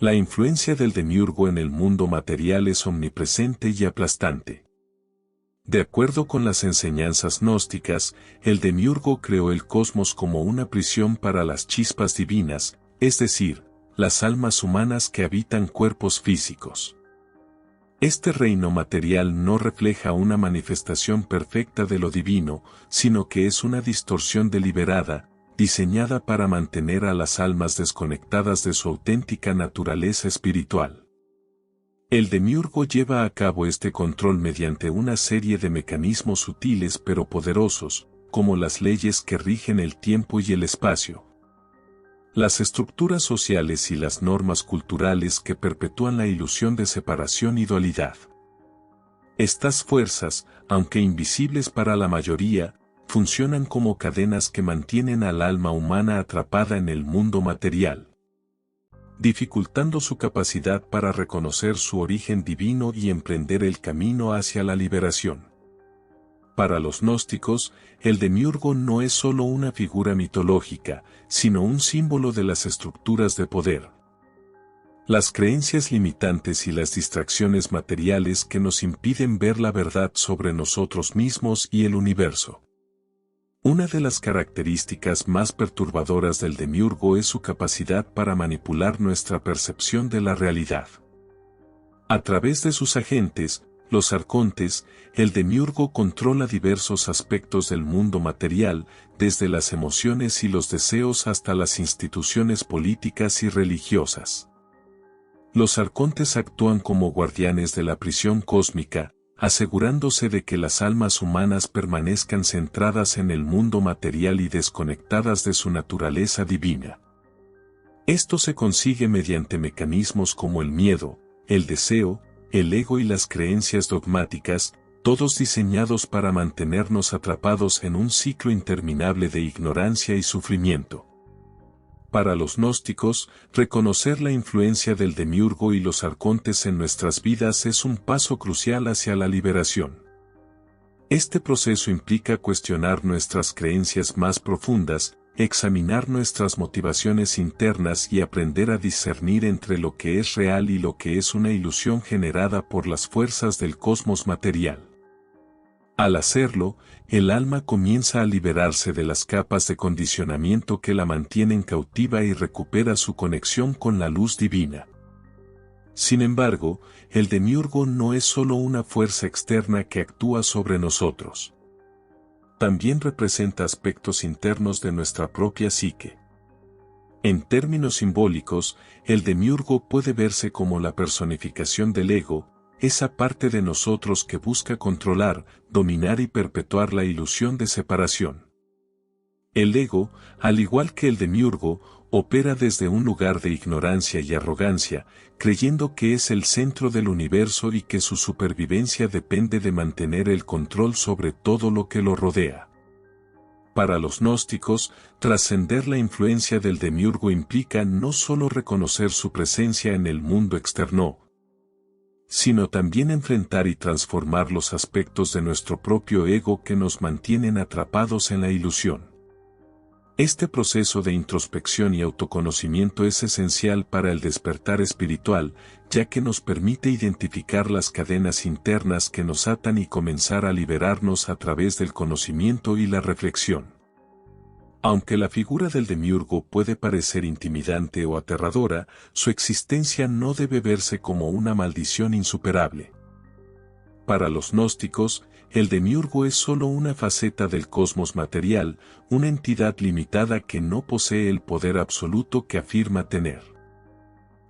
A: La influencia del demiurgo en el mundo material es omnipresente y aplastante. De acuerdo con las enseñanzas gnósticas, el demiurgo creó el cosmos como una prisión para las chispas divinas, es decir, las almas humanas que habitan cuerpos físicos. Este reino material no refleja una manifestación perfecta de lo divino, sino que es una distorsión deliberada, diseñada para mantener a las almas desconectadas de su auténtica naturaleza espiritual. El demiurgo lleva a cabo este control mediante una serie de mecanismos sutiles pero poderosos, como las leyes que rigen el tiempo y el espacio, las estructuras sociales y las normas culturales que perpetúan la ilusión de separación y dualidad. Estas fuerzas, aunque invisibles para la mayoría, funcionan como cadenas que mantienen al alma humana atrapada en el mundo material, dificultando su capacidad para reconocer su origen divino y emprender el camino hacia la liberación. Para los gnósticos, el demiurgo no es solo una figura mitológica, sino un símbolo de las estructuras de poder, las creencias limitantes y las distracciones materiales que nos impiden ver la verdad sobre nosotros mismos y el universo. Una de las características más perturbadoras del demiurgo es su capacidad para manipular nuestra percepción de la realidad. A través de sus agentes, los arcontes, el demiurgo controla diversos aspectos del mundo material, desde las emociones y los deseos hasta las instituciones políticas y religiosas. Los arcontes actúan como guardianes de la prisión cósmica, asegurándose de que las almas humanas permanezcan centradas en el mundo material y desconectadas de su naturaleza divina. Esto se consigue mediante mecanismos como el miedo, el deseo, el ego y las creencias dogmáticas, todos diseñados para mantenernos atrapados en un ciclo interminable de ignorancia y sufrimiento. Para los gnósticos, reconocer la influencia del demiurgo y los arcontes en nuestras vidas es un paso crucial hacia la liberación. Este proceso implica cuestionar nuestras creencias más profundas, examinar nuestras motivaciones internas y aprender a discernir entre lo que es real y lo que es una ilusión generada por las fuerzas del cosmos material. Al hacerlo, el alma comienza a liberarse de las capas de condicionamiento que la mantienen cautiva y recupera su conexión con la luz divina. Sin embargo, el demiurgo no es solo una fuerza externa que actúa sobre nosotros. También representa aspectos internos de nuestra propia psique. En términos simbólicos, el demiurgo puede verse como la personificación del ego, esa parte de nosotros que busca controlar, dominar y perpetuar la ilusión de separación. El ego, al igual que el demiurgo, opera desde un lugar de ignorancia y arrogancia, creyendo que es el centro del universo y que su supervivencia depende de mantener el control sobre todo lo que lo rodea. Para los gnósticos, trascender la influencia del demiurgo implica no solo reconocer su presencia en el mundo externo, sino también enfrentar y transformar los aspectos de nuestro propio ego que nos mantienen atrapados en la ilusión. Este proceso de introspección y autoconocimiento es esencial para el despertar espiritual, ya que nos permite identificar las cadenas internas que nos atan y comenzar a liberarnos a través del conocimiento y la reflexión. Aunque la figura del demiurgo puede parecer intimidante o aterradora, su existencia no debe verse como una maldición insuperable. Para los gnósticos, el demiurgo es solo una faceta del cosmos material, una entidad limitada que no posee el poder absoluto que afirma tener.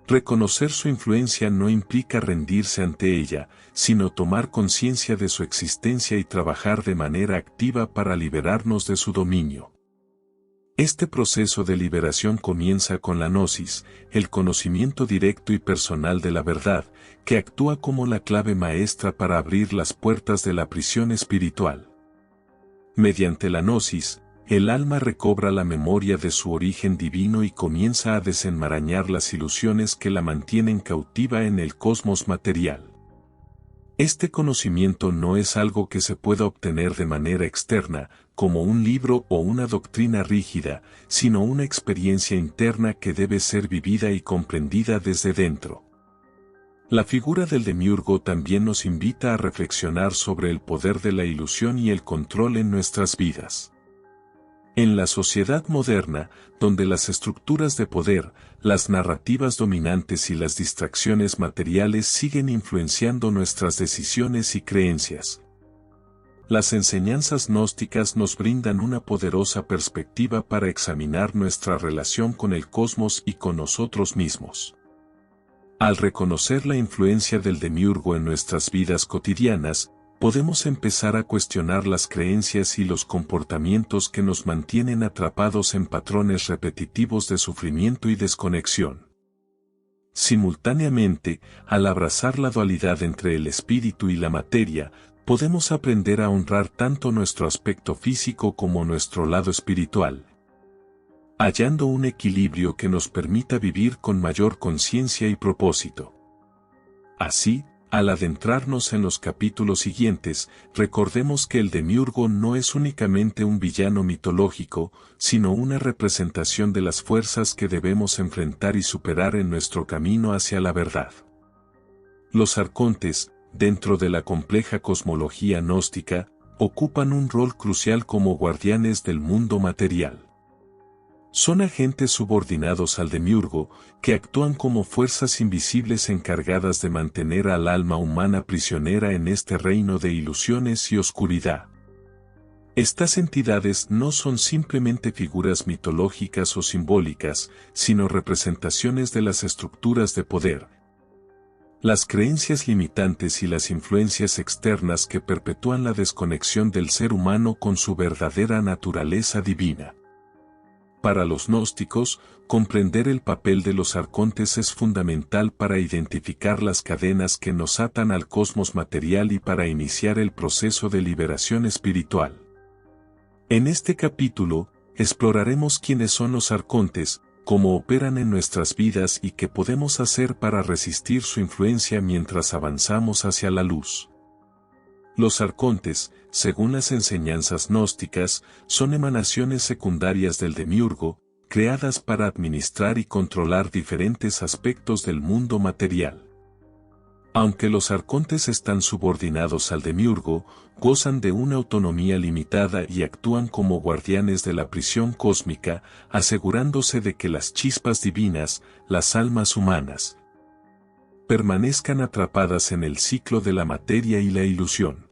A: Reconocer su influencia no implica rendirse ante ella, sino tomar conciencia de su existencia y trabajar de manera activa para liberarnos de su dominio. Este proceso de liberación comienza con la gnosis, el conocimiento directo y personal de la verdad, que actúa como la clave maestra para abrir las puertas de la prisión espiritual. Mediante la gnosis, el alma recobra la memoria de su origen divino y comienza a desenmarañar las ilusiones que la mantienen cautiva en el cosmos material. Este conocimiento no es algo que se pueda obtener de manera externa, como un libro o una doctrina rígida, sino una experiencia interna que debe ser vivida y comprendida desde dentro. La figura del demiurgo también nos invita a reflexionar sobre el poder de la ilusión y el control en nuestras vidas. En la sociedad moderna, donde las estructuras de poder, las narrativas dominantes y las distracciones materiales siguen influenciando nuestras decisiones y creencias, las enseñanzas gnósticas nos brindan una poderosa perspectiva para examinar nuestra relación con el cosmos y con nosotros mismos. Al reconocer la influencia del demiurgo en nuestras vidas cotidianas, podemos empezar a cuestionar las creencias y los comportamientos que nos mantienen atrapados en patrones repetitivos de sufrimiento y desconexión. Simultáneamente, al abrazar la dualidad entre el espíritu y la materia, podemos aprender a honrar tanto nuestro aspecto físico como nuestro lado espiritual, hallando un equilibrio que nos permita vivir con mayor conciencia y propósito. Así, al adentrarnos en los capítulos siguientes, recordemos que el demiurgo no es únicamente un villano mitológico, sino una representación de las fuerzas que debemos enfrentar y superar en nuestro camino hacia la verdad. Los arcontes, dentro de la compleja cosmología gnóstica, ocupan un rol crucial como guardianes del mundo material. Son agentes subordinados al demiurgo, que actúan como fuerzas invisibles encargadas de mantener al alma humana prisionera en este reino de ilusiones y oscuridad. Estas entidades no son simplemente figuras mitológicas o simbólicas, sino representaciones de las estructuras de poder, las creencias limitantes y las influencias externas que perpetúan la desconexión del ser humano con su verdadera naturaleza divina. Para los gnósticos, comprender el papel de los arcontes es fundamental para identificar las cadenas que nos atan al cosmos material y para iniciar el proceso de liberación espiritual. En este capítulo, exploraremos quiénes son los arcontes, cómo operan en nuestras vidas y qué podemos hacer para resistir su influencia mientras avanzamos hacia la luz. Los arcontes, según las enseñanzas gnósticas, son emanaciones secundarias del demiurgo, creadas para administrar y controlar diferentes aspectos del mundo material. Aunque los arcontes están subordinados al demiurgo, gozan de una autonomía limitada y actúan como guardianes de la prisión cósmica, asegurándose de que las chispas divinas, las almas humanas, permanezcan atrapadas en el ciclo de la materia y la ilusión.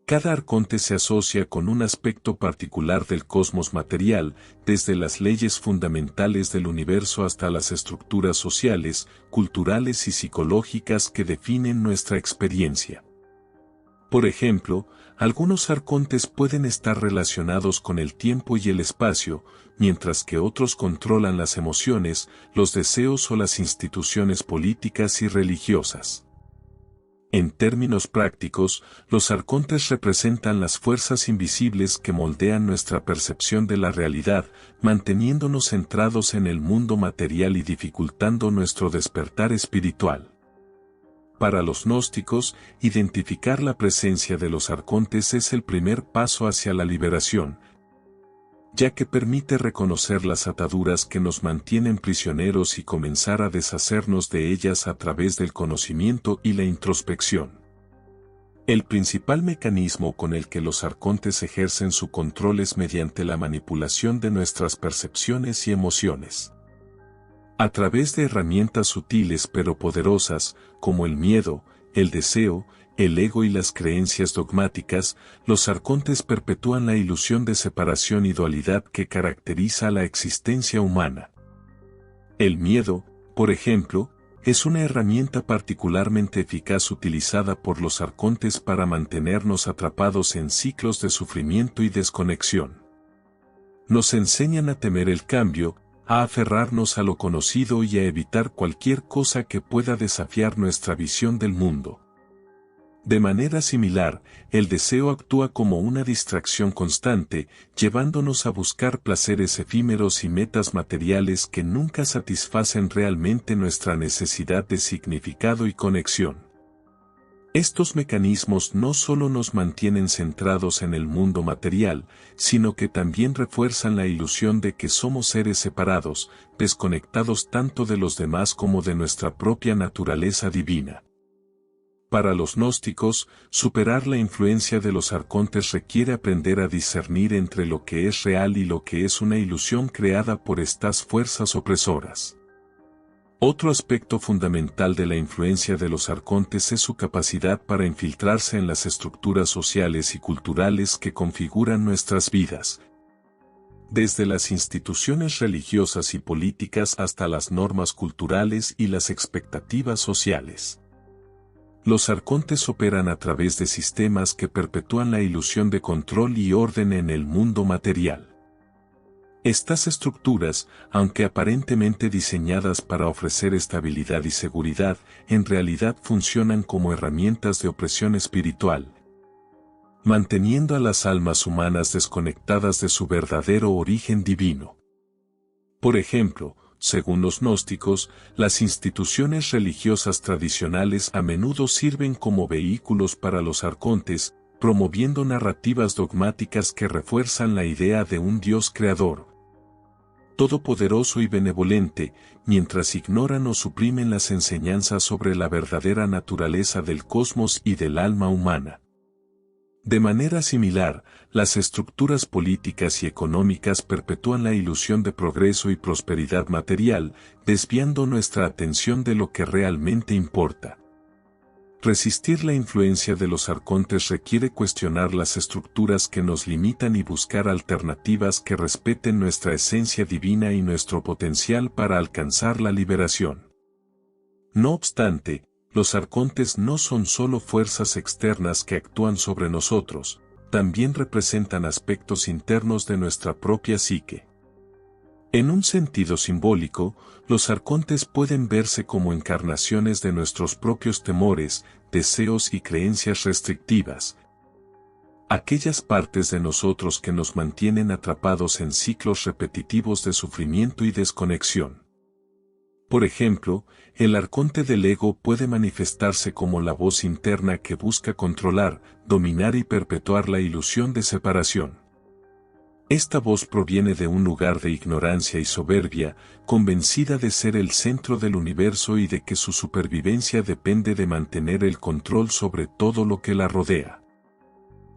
A: Cada arconte se asocia con un aspecto particular del cosmos material, desde las leyes fundamentales del universo hasta las estructuras sociales, culturales y psicológicas que definen nuestra experiencia. Por ejemplo, algunos arcontes pueden estar relacionados con el tiempo y el espacio, mientras que otros controlan las emociones, los deseos o las instituciones políticas y religiosas. En términos prácticos, los arcontes representan las fuerzas invisibles que moldean nuestra percepción de la realidad, manteniéndonos centrados en el mundo material y dificultando nuestro despertar espiritual. Para los gnósticos, identificar la presencia de los arcontes es el primer paso hacia la liberación, ya que permite reconocer las ataduras que nos mantienen prisioneros y comenzar a deshacernos de ellas a través del conocimiento y la introspección. El principal mecanismo con el que los arcontes ejercen su control es mediante la manipulación de nuestras percepciones y emociones. A través de herramientas sutiles pero poderosas, como el miedo, el deseo, el ego y las creencias dogmáticas, los arcontes perpetúan la ilusión de separación y dualidad que caracteriza la existencia humana. El miedo, por ejemplo, es una herramienta particularmente eficaz utilizada por los arcontes para mantenernos atrapados en ciclos de sufrimiento y desconexión. Nos enseñan a temer el cambio, a aferrarnos a lo conocido y a evitar cualquier cosa que pueda desafiar nuestra visión del mundo. De manera similar, el deseo actúa como una distracción constante, llevándonos a buscar placeres efímeros y metas materiales que nunca satisfacen realmente nuestra necesidad de significado y conexión. Estos mecanismos no solo nos mantienen centrados en el mundo material, sino que también refuerzan la ilusión de que somos seres separados, desconectados tanto de los demás como de nuestra propia naturaleza divina. Para los gnósticos, superar la influencia de los arcontes requiere aprender a discernir entre lo que es real y lo que es una ilusión creada por estas fuerzas opresoras. Otro aspecto fundamental de la influencia de los arcontes es su capacidad para infiltrarse en las estructuras sociales y culturales que configuran nuestras vidas. Desde las instituciones religiosas y políticas hasta las normas culturales y las expectativas sociales. Los arcontes operan a través de sistemas que perpetúan la ilusión de control y orden en el mundo material. Estas estructuras, aunque aparentemente diseñadas para ofrecer estabilidad y seguridad, en realidad funcionan como herramientas de opresión espiritual, manteniendo a las almas humanas desconectadas de su verdadero origen divino. Por ejemplo, según los gnósticos, las instituciones religiosas tradicionales a menudo sirven como vehículos para los arcontes, promoviendo narrativas dogmáticas que refuerzan la idea de un Dios creador, todopoderoso y benevolente, mientras ignoran o suprimen las enseñanzas sobre la verdadera naturaleza del cosmos y del alma humana. De manera similar, las estructuras políticas y económicas perpetúan la ilusión de progreso y prosperidad material, desviando nuestra atención de lo que realmente importa. Resistir la influencia de los arcontes requiere cuestionar las estructuras que nos limitan y buscar alternativas que respeten nuestra esencia divina y nuestro potencial para alcanzar la liberación. No obstante, los arcontes no son solo fuerzas externas que actúan sobre nosotros, también representan aspectos internos de nuestra propia psique. En un sentido simbólico, los arcontes pueden verse como encarnaciones de nuestros propios temores, deseos y creencias restrictivas. Aquellas partes de nosotros que nos mantienen atrapados en ciclos repetitivos de sufrimiento y desconexión. Por ejemplo, el arconte del ego puede manifestarse como la voz interna que busca controlar, dominar y perpetuar la ilusión de separación. Esta voz proviene de un lugar de ignorancia y soberbia, convencida de ser el centro del universo y de que su supervivencia depende de mantener el control sobre todo lo que la rodea.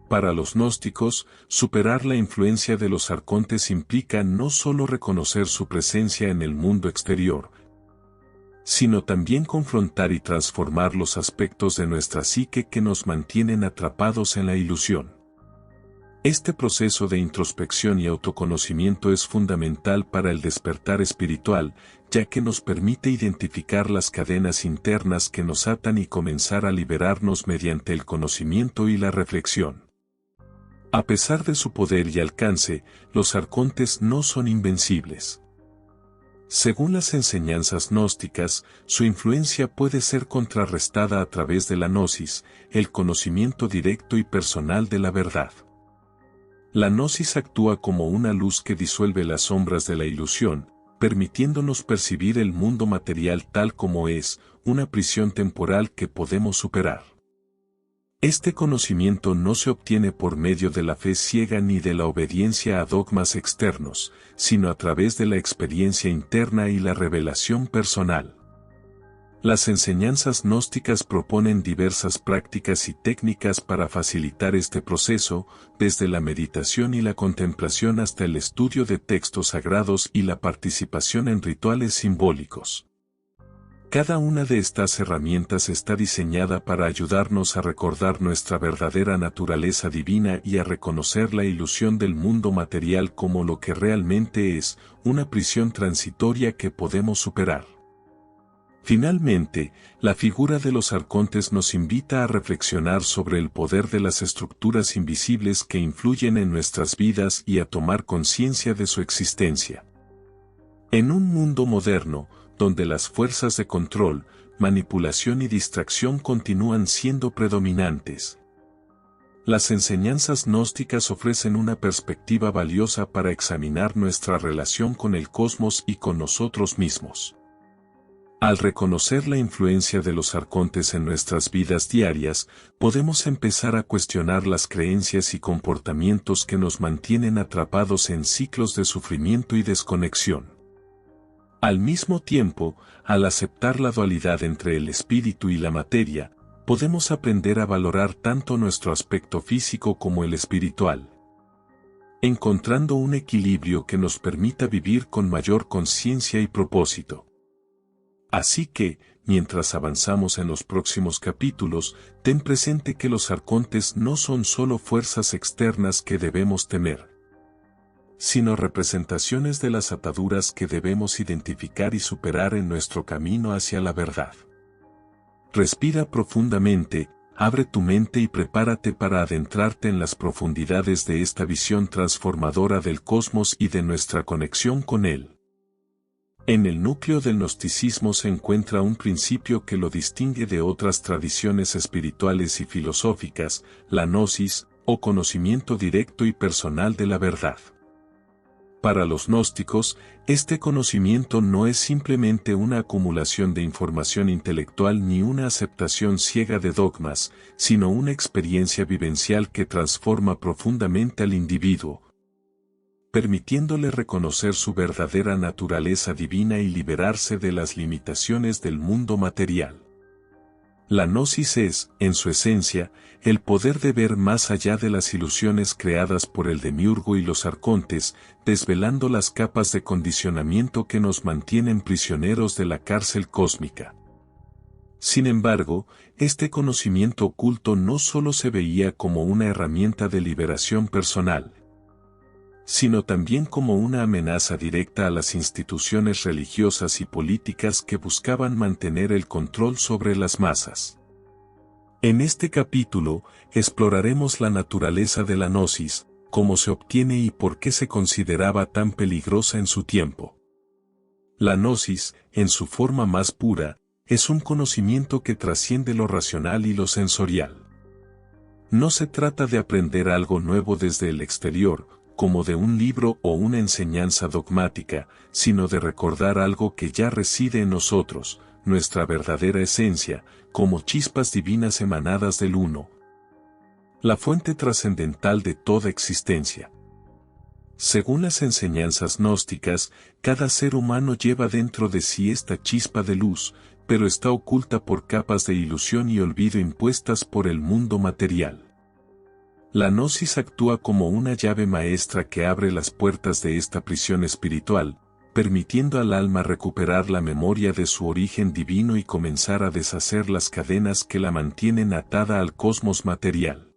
A: Para los gnósticos, superar la influencia de los arcontes implica no solo reconocer su presencia en el mundo exterior, sino también confrontar y transformar los aspectos de nuestra psique que nos mantienen atrapados en la ilusión. Este proceso de introspección y autoconocimiento es fundamental para el despertar espiritual, ya que nos permite identificar las cadenas internas que nos atan y comenzar a liberarnos mediante el conocimiento y la reflexión. A pesar de su poder y alcance, los arcontes no son invencibles. Según las enseñanzas gnósticas, su influencia puede ser contrarrestada a través de la gnosis, el conocimiento directo y personal de la verdad. La gnosis actúa como una luz que disuelve las sombras de la ilusión, permitiéndonos percibir el mundo material tal como es, una prisión temporal que podemos superar. Este conocimiento no se obtiene por medio de la fe ciega ni de la obediencia a dogmas externos, sino a través de la experiencia interna y la revelación personal. Las enseñanzas gnósticas proponen diversas prácticas y técnicas para facilitar este proceso, desde la meditación y la contemplación hasta el estudio de textos sagrados y la participación en rituales simbólicos. Cada una de estas herramientas está diseñada para ayudarnos a recordar nuestra verdadera naturaleza divina y a reconocer la ilusión del mundo material como lo que realmente es, una prisión transitoria que podemos superar. Finalmente, la figura de los arcontes nos invita a reflexionar sobre el poder de las estructuras invisibles que influyen en nuestras vidas y a tomar conciencia de su existencia. En un mundo moderno, donde las fuerzas de control, manipulación y distracción continúan siendo predominantes, las enseñanzas gnósticas ofrecen una perspectiva valiosa para examinar nuestra relación con el cosmos y con nosotros mismos. Al reconocer la influencia de los arcontes en nuestras vidas diarias, podemos empezar a cuestionar las creencias y comportamientos que nos mantienen atrapados en ciclos de sufrimiento y desconexión. Al mismo tiempo, al aceptar la dualidad entre el espíritu y la materia, podemos aprender a valorar tanto nuestro aspecto físico como el espiritual, encontrando un equilibrio que nos permita vivir con mayor conciencia y propósito. Así que, mientras avanzamos en los próximos capítulos, ten presente que los arcontes no son solo fuerzas externas que debemos temer, sino representaciones de las ataduras que debemos identificar y superar en nuestro camino hacia la verdad. Respira profundamente, abre tu mente y prepárate para adentrarte en las profundidades de esta visión transformadora del cosmos y de nuestra conexión con él. En el núcleo del gnosticismo se encuentra un principio que lo distingue de otras tradiciones espirituales y filosóficas, la gnosis, o conocimiento directo y personal de la verdad. Para los gnósticos, este conocimiento no es simplemente una acumulación de información intelectual ni una aceptación ciega de dogmas, sino una experiencia vivencial que transforma profundamente al individuo, permitiéndole reconocer su verdadera naturaleza divina y liberarse de las limitaciones del mundo material. La gnosis es, en su esencia, el poder de ver más allá de las ilusiones creadas por el demiurgo y los arcontes, desvelando las capas de condicionamiento que nos mantienen prisioneros de la cárcel cósmica. Sin embargo, este conocimiento oculto no solo se veía como una herramienta de liberación personal, sino también como una amenaza directa a las instituciones religiosas y políticas que buscaban mantener el control sobre las masas. En este capítulo, exploraremos la naturaleza de la gnosis, cómo se obtiene y por qué se consideraba tan peligrosa en su tiempo. La gnosis, en su forma más pura, es un conocimiento que trasciende lo racional y lo sensorial. No se trata de aprender algo nuevo desde el exterior, como de un libro o una enseñanza dogmática, sino de recordar algo que ya reside en nosotros, nuestra verdadera esencia, como chispas divinas emanadas del Uno, la fuente trascendental de toda existencia. Según las enseñanzas gnósticas, cada ser humano lleva dentro de sí esta chispa de luz, pero está oculta por capas de ilusión y olvido impuestas por el mundo material. La gnosis actúa como una llave maestra que abre las puertas de esta prisión espiritual, permitiendo al alma recuperar la memoria de su origen divino y comenzar a deshacer las cadenas que la mantienen atada al cosmos material.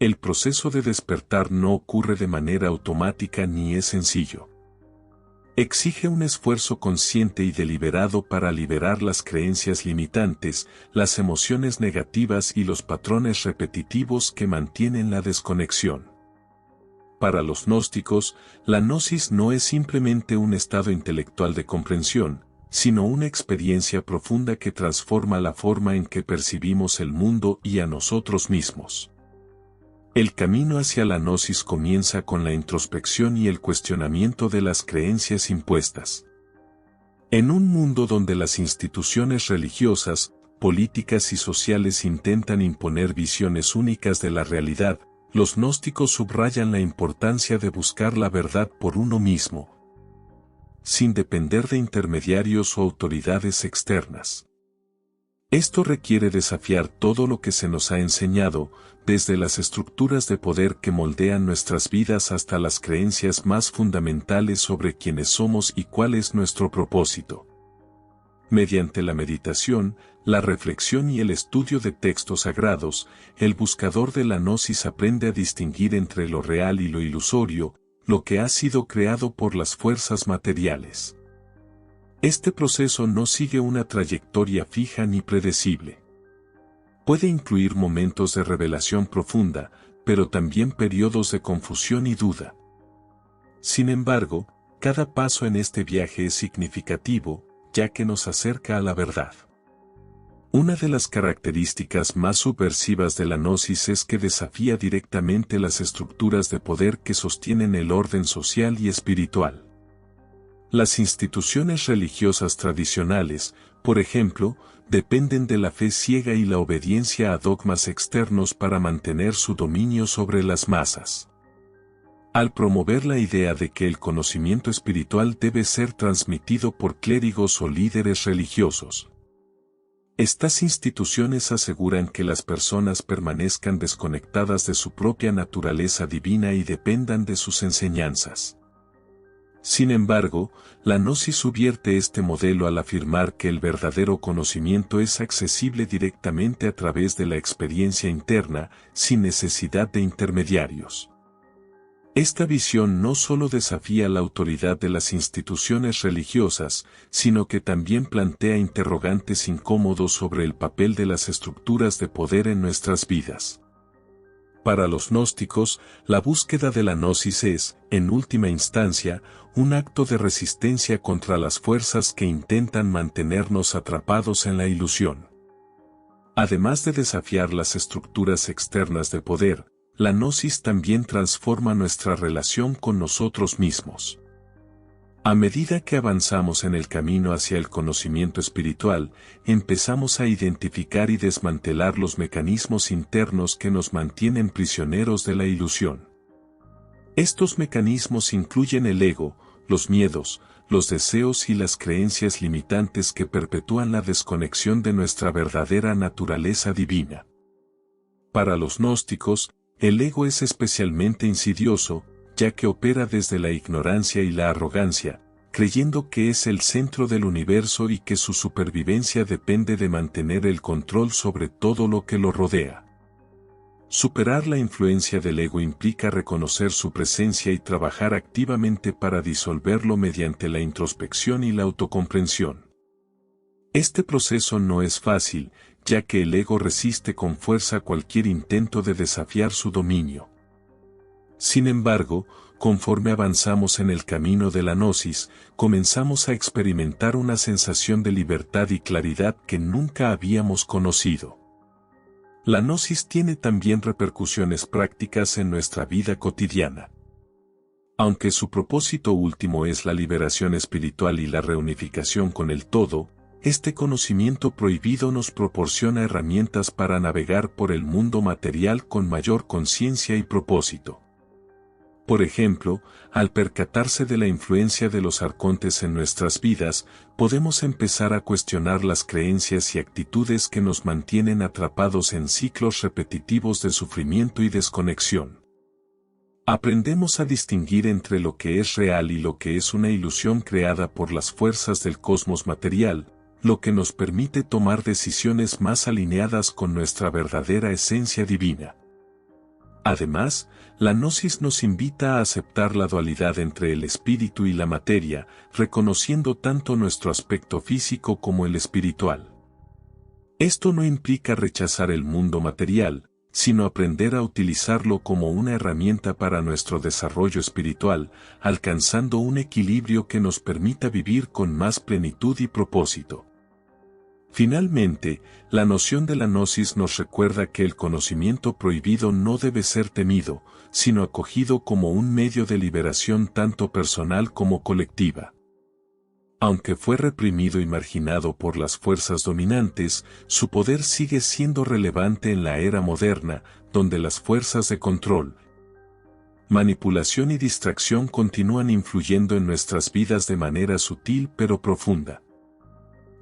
A: El proceso de despertar no ocurre de manera automática ni es sencillo. Exige un esfuerzo consciente y deliberado para liberar las creencias limitantes, las emociones negativas y los patrones repetitivos que mantienen la desconexión. Para los gnósticos, la gnosis no es simplemente un estado intelectual de comprensión, sino una experiencia profunda que transforma la forma en que percibimos el mundo y a nosotros mismos. El camino hacia la gnosis comienza con la introspección y el cuestionamiento de las creencias impuestas. En un mundo donde las instituciones religiosas, políticas y sociales intentan imponer visiones únicas de la realidad, los gnósticos subrayan la importancia de buscar la verdad por uno mismo, sin depender de intermediarios o autoridades externas. Esto requiere desafiar todo lo que se nos ha enseñado, desde las estructuras de poder que moldean nuestras vidas hasta las creencias más fundamentales sobre quiénes somos y cuál es nuestro propósito. Mediante la meditación, la reflexión y el estudio de textos sagrados, el buscador de la gnosis aprende a distinguir entre lo real y lo ilusorio, lo que ha sido creado por las fuerzas materiales. Este proceso no sigue una trayectoria fija ni predecible. Puede incluir momentos de revelación profunda, pero también periodos de confusión y duda. Sin embargo, cada paso en este viaje es significativo, ya que nos acerca a la verdad. Una de las características más subversivas de la gnosis es que desafía directamente las estructuras de poder que sostienen el orden social y espiritual. Las instituciones religiosas tradicionales, por ejemplo, dependen de la fe ciega y la obediencia a dogmas externos para mantener su dominio sobre las masas. Al promover la idea de que el conocimiento espiritual debe ser transmitido por clérigos o líderes religiosos, estas instituciones aseguran que las personas permanezcan desconectadas de su propia naturaleza divina y dependan de sus enseñanzas. Sin embargo, la gnosis subvierte este modelo al afirmar que el verdadero conocimiento es accesible directamente a través de la experiencia interna, sin necesidad de intermediarios. Esta visión no solo desafía la autoridad de las instituciones religiosas, sino que también plantea interrogantes incómodos sobre el papel de las estructuras de poder en nuestras vidas. Para los gnósticos, la búsqueda de la gnosis es, en última instancia, un acto de resistencia contra las fuerzas que intentan mantenernos atrapados en la ilusión. Además de desafiar las estructuras externas de poder, la gnosis también transforma nuestra relación con nosotros mismos. A medida que avanzamos en el camino hacia el conocimiento espiritual, empezamos a identificar y desmantelar los mecanismos internos que nos mantienen prisioneros de la ilusión. Estos mecanismos incluyen el ego, los miedos, los deseos y las creencias limitantes que perpetúan la desconexión de nuestra verdadera naturaleza divina. Para los gnósticos, el ego es especialmente insidioso, ya que opera desde la ignorancia y la arrogancia, creyendo que es el centro del universo y que su supervivencia depende de mantener el control sobre todo lo que lo rodea. Superar la influencia del ego implica reconocer su presencia y trabajar activamente para disolverlo mediante la introspección y la autocomprensión. Este proceso no es fácil, ya que el ego resiste con fuerza cualquier intento de desafiar su dominio. Sin embargo, conforme avanzamos en el camino de la gnosis, comenzamos a experimentar una sensación de libertad y claridad que nunca habíamos conocido. La gnosis tiene también repercusiones prácticas en nuestra vida cotidiana. Aunque su propósito último es la liberación espiritual y la reunificación con el todo, este conocimiento prohibido nos proporciona herramientas para navegar por el mundo material con mayor conciencia y propósito. Por ejemplo, al percatarse de la influencia de los arcontes en nuestras vidas, podemos empezar a cuestionar las creencias y actitudes que nos mantienen atrapados en ciclos repetitivos de sufrimiento y desconexión. Aprendemos a distinguir entre lo que es real y lo que es una ilusión creada por las fuerzas del cosmos material, lo que nos permite tomar decisiones más alineadas con nuestra verdadera esencia divina. Además, la gnosis nos invita a aceptar la dualidad entre el espíritu y la materia, reconociendo tanto nuestro aspecto físico como el espiritual. Esto no implica rechazar el mundo material, sino aprender a utilizarlo como una herramienta para nuestro desarrollo espiritual, alcanzando un equilibrio que nos permita vivir con más plenitud y propósito. Finalmente, la noción de la gnosis nos recuerda que el conocimiento prohibido no debe ser temido, sino acogido como un medio de liberación tanto personal como colectiva. Aunque fue reprimido y marginado por las fuerzas dominantes, su poder sigue siendo relevante en la era moderna, donde las fuerzas de control, manipulación y distracción continúan influyendo en nuestras vidas de manera sutil pero profunda.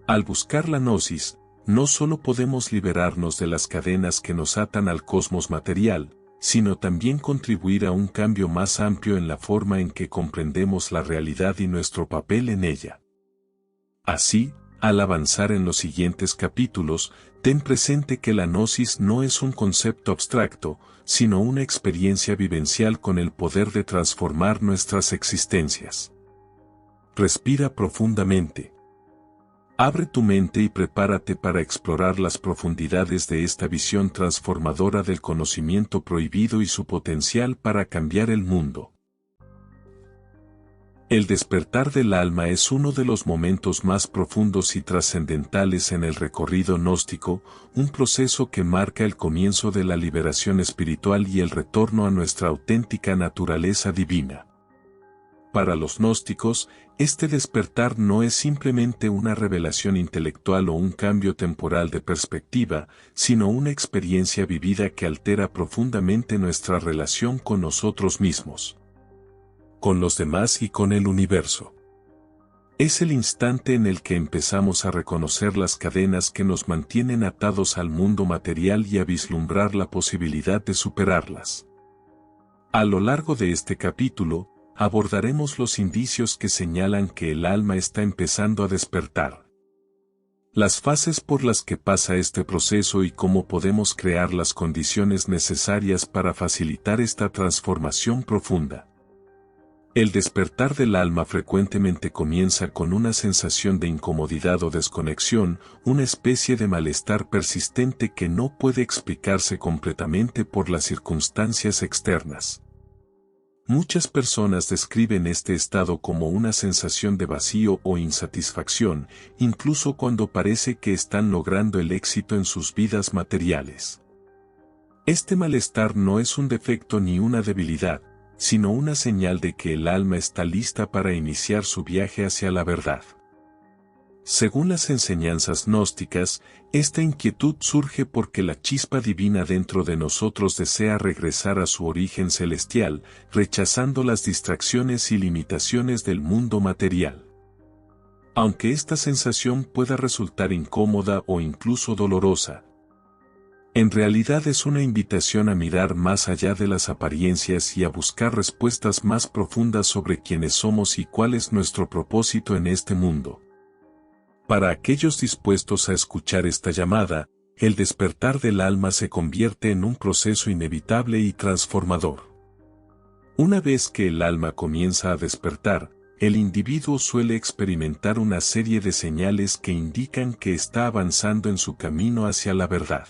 A: Al buscar la gnosis, no solo podemos liberarnos de las cadenas que nos atan al cosmos material, sino también contribuir a un cambio más amplio en la forma en que comprendemos la realidad y nuestro papel en ella. Así, al avanzar en los siguientes capítulos, ten presente que la gnosis no es un concepto abstracto, sino una experiencia vivencial con el poder de transformar nuestras existencias. Respira profundamente. Abre tu mente y prepárate para explorar las profundidades de esta visión transformadora del conocimiento prohibido y su potencial para cambiar el mundo. El despertar del alma es uno de los momentos más profundos y trascendentales en el recorrido gnóstico, un proceso que marca el comienzo de la liberación espiritual y el retorno a nuestra auténtica naturaleza divina. Para los gnósticos, este despertar no es simplemente una revelación intelectual o un cambio temporal de perspectiva, sino una experiencia vivida que altera profundamente nuestra relación con nosotros mismos, con los demás y con el universo. Es el instante en el que empezamos a reconocer las cadenas que nos mantienen atados al mundo material y a vislumbrar la posibilidad de superarlas. A lo largo de este capítulo, abordaremos los indicios que señalan que el alma está empezando a despertar. Las fases por las que pasa este proceso y cómo podemos crear las condiciones necesarias para facilitar esta transformación profunda. El despertar del alma frecuentemente comienza con una sensación de incomodidad o desconexión, una especie de malestar persistente que no puede explicarse completamente por las circunstancias externas. Muchas personas describen este estado como una sensación de vacío o insatisfacción, incluso cuando parece que están logrando el éxito en sus vidas materiales. Este malestar no es un defecto ni una debilidad, sino una señal de que el alma está lista para iniciar su viaje hacia la verdad. Según las enseñanzas gnósticas, esta inquietud surge porque la chispa divina dentro de nosotros desea regresar a su origen celestial, rechazando las distracciones y limitaciones del mundo material. Aunque esta sensación pueda resultar incómoda o incluso dolorosa, en realidad es una invitación a mirar más allá de las apariencias y a buscar respuestas más profundas sobre quiénes somos y cuál es nuestro propósito en este mundo. Para aquellos dispuestos a escuchar esta llamada, el despertar del alma se convierte en un proceso inevitable y transformador. Una vez que el alma comienza a despertar, el individuo suele experimentar una serie de señales que indican que está avanzando en su camino hacia la verdad.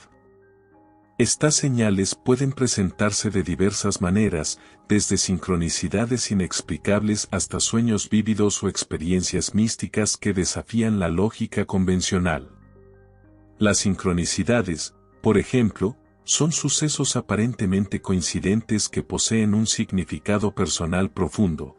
A: Estas señales pueden presentarse de diversas maneras, desde sincronicidades inexplicables hasta sueños vívidos o experiencias místicas que desafían la lógica convencional. Las sincronicidades, por ejemplo, son sucesos aparentemente coincidentes que poseen un significado personal profundo,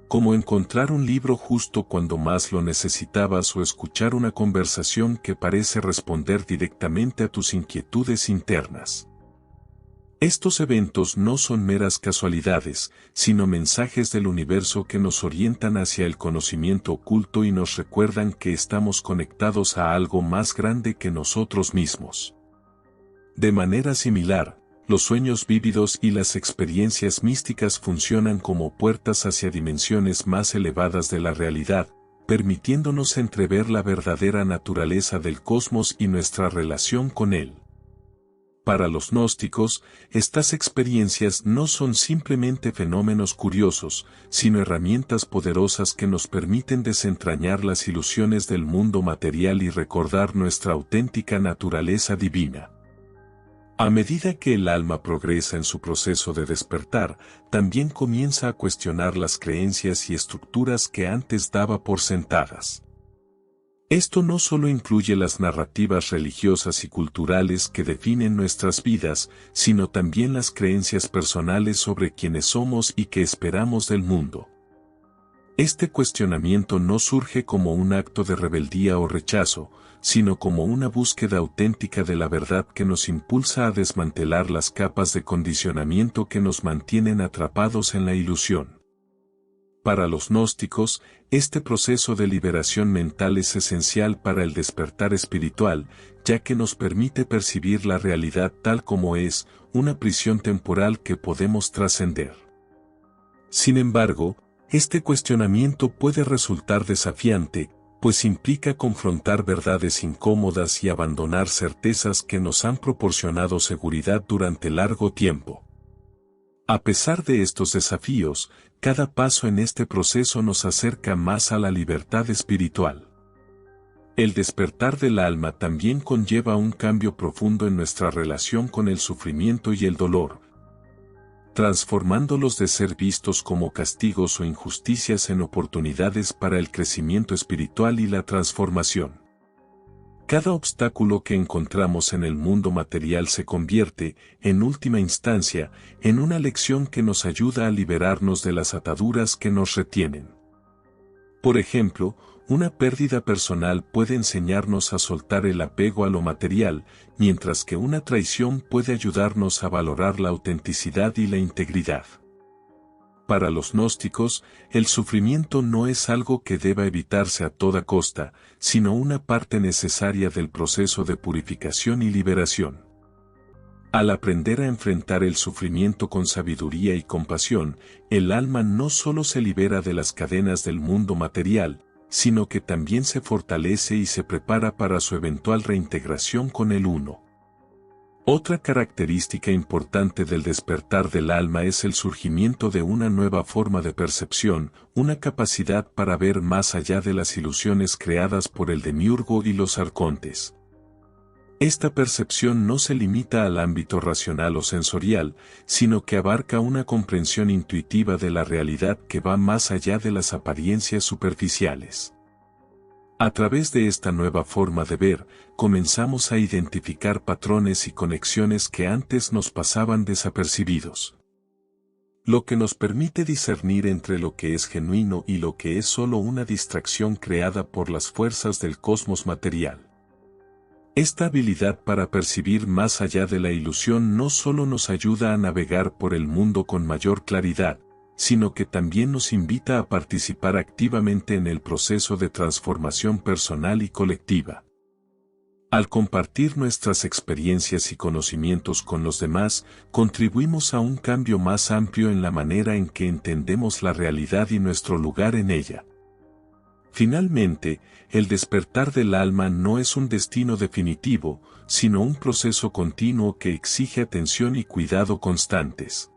A: como encontrar un libro justo cuando más lo necesitabas o escuchar una conversación que parece responder directamente a tus inquietudes internas. Estos eventos no son meras casualidades, sino mensajes del universo que nos orientan hacia el conocimiento oculto y nos recuerdan que estamos conectados a algo más grande que nosotros mismos. De manera similar, los sueños vívidos y las experiencias místicas funcionan como puertas hacia dimensiones más elevadas de la realidad, permitiéndonos entrever la verdadera naturaleza del cosmos y nuestra relación con él. Para los gnósticos, estas experiencias no son simplemente fenómenos curiosos, sino herramientas poderosas que nos permiten desentrañar las ilusiones del mundo material y recordar nuestra auténtica naturaleza divina. A medida que el alma progresa en su proceso de despertar, también comienza a cuestionar las creencias y estructuras que antes daba por sentadas. Esto no solo incluye las narrativas religiosas y culturales que definen nuestras vidas, sino también las creencias personales sobre quiénes somos y qué esperamos del mundo. Este cuestionamiento no surge como un acto de rebeldía o rechazo, sino como una búsqueda auténtica de la verdad que nos impulsa a desmantelar las capas de condicionamiento que nos mantienen atrapados en la ilusión. Para los gnósticos, este proceso de liberación mental es esencial para el despertar espiritual, ya que nos permite percibir la realidad tal como es, una prisión temporal que podemos trascender. Sin embargo, este cuestionamiento puede resultar desafiante, pues implica confrontar verdades incómodas y abandonar certezas que nos han proporcionado seguridad durante largo tiempo. A pesar de estos desafíos, cada paso en este proceso nos acerca más a la libertad espiritual. El despertar del alma también conlleva un cambio profundo en nuestra relación con el sufrimiento y el dolor, transformándolos de ser vistos como castigos o injusticias en oportunidades para el crecimiento espiritual y la transformación. Cada obstáculo que encontramos en el mundo material se convierte, en última instancia, en una lección que nos ayuda a liberarnos de las ataduras que nos retienen. Por ejemplo, una pérdida personal puede enseñarnos a soltar el apego a lo material, mientras que una traición puede ayudarnos a valorar la autenticidad y la integridad. Para los gnósticos, el sufrimiento no es algo que deba evitarse a toda costa, sino una parte necesaria del proceso de purificación y liberación. Al aprender a enfrentar el sufrimiento con sabiduría y compasión, el alma no solo se libera de las cadenas del mundo material, sino que también se fortalece y se prepara para su eventual reintegración con el Uno. Otra característica importante del despertar del alma es el surgimiento de una nueva forma de percepción, una capacidad para ver más allá de las ilusiones creadas por el demiurgo y los arcontes. Esta percepción no se limita al ámbito racional o sensorial, sino que abarca una comprensión intuitiva de la realidad que va más allá de las apariencias superficiales. A través de esta nueva forma de ver, comenzamos a identificar patrones y conexiones que antes nos pasaban desapercibidos. Lo que nos permite discernir entre lo que es genuino y lo que es solo una distracción creada por las fuerzas del cosmos material. Esta habilidad para percibir más allá de la ilusión no solo nos ayuda a navegar por el mundo con mayor claridad, sino que también nos invita a participar activamente en el proceso de transformación personal y colectiva. Al compartir nuestras experiencias y conocimientos con los demás, contribuimos a un cambio más amplio en la manera en que entendemos la realidad y nuestro lugar en ella. Finalmente, el despertar del alma no es un destino definitivo, sino un proceso continuo que exige atención y cuidado constantes.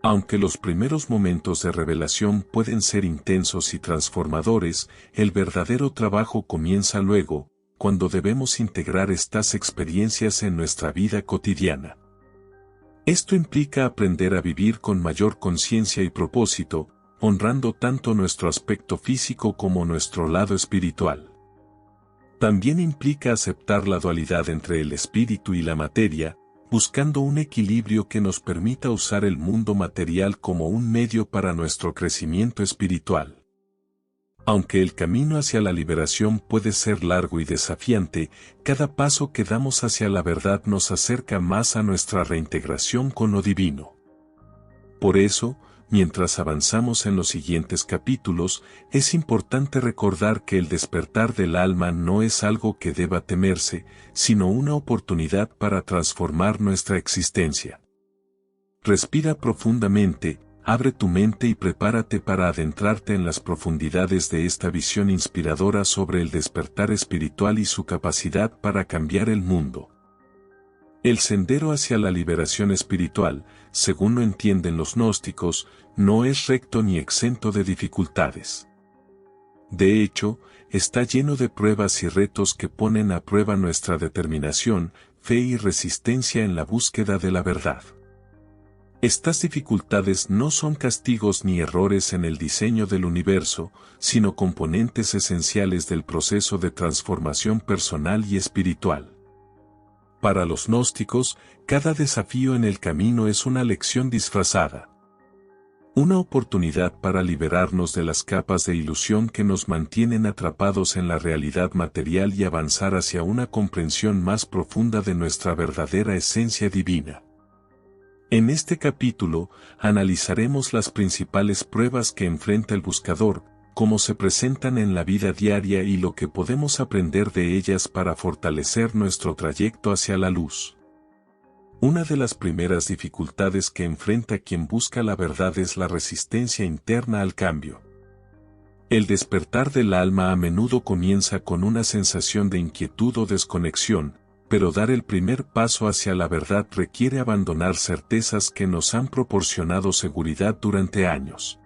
A: Aunque los primeros momentos de revelación pueden ser intensos y transformadores, el verdadero trabajo comienza luego, cuando debemos integrar estas experiencias en nuestra vida cotidiana. Esto implica aprender a vivir con mayor conciencia y propósito, honrando tanto nuestro aspecto físico como nuestro lado espiritual. También implica aceptar la dualidad entre el espíritu y la materia, buscando un equilibrio que nos permita usar el mundo material como un medio para nuestro crecimiento espiritual. Aunque el camino hacia la liberación puede ser largo y desafiante, cada paso que damos hacia la verdad nos acerca más a nuestra reintegración con lo divino. Por eso, mientras avanzamos en los siguientes capítulos, es importante recordar que el despertar del alma no es algo que deba temerse, sino una oportunidad para transformar nuestra existencia. Respira profundamente, abre tu mente y prepárate para adentrarte en las profundidades de esta visión inspiradora sobre el despertar espiritual y su capacidad para cambiar el mundo. El sendero hacia la liberación espiritual, según lo entienden los gnósticos, no es recto ni exento de dificultades. De hecho, está lleno de pruebas y retos que ponen a prueba nuestra determinación, fe y resistencia en la búsqueda de la verdad. Estas dificultades no son castigos ni errores en el diseño del universo, sino componentes esenciales del proceso de transformación personal y espiritual. Para los gnósticos, cada desafío en el camino es una lección disfrazada. Una oportunidad para liberarnos de las capas de ilusión que nos mantienen atrapados en la realidad material y avanzar hacia una comprensión más profunda de nuestra verdadera esencia divina. En este capítulo, analizaremos las principales pruebas que enfrenta el buscador, cómo se presentan en la vida diaria y lo que podemos aprender de ellas para fortalecer nuestro trayecto hacia la luz. Una de las primeras dificultades que enfrenta quien busca la verdad es la resistencia interna al cambio. El despertar del alma a menudo comienza con una sensación de inquietud o desconexión, pero dar el primer paso hacia la verdad requiere abandonar certezas que nos han proporcionado seguridad durante años.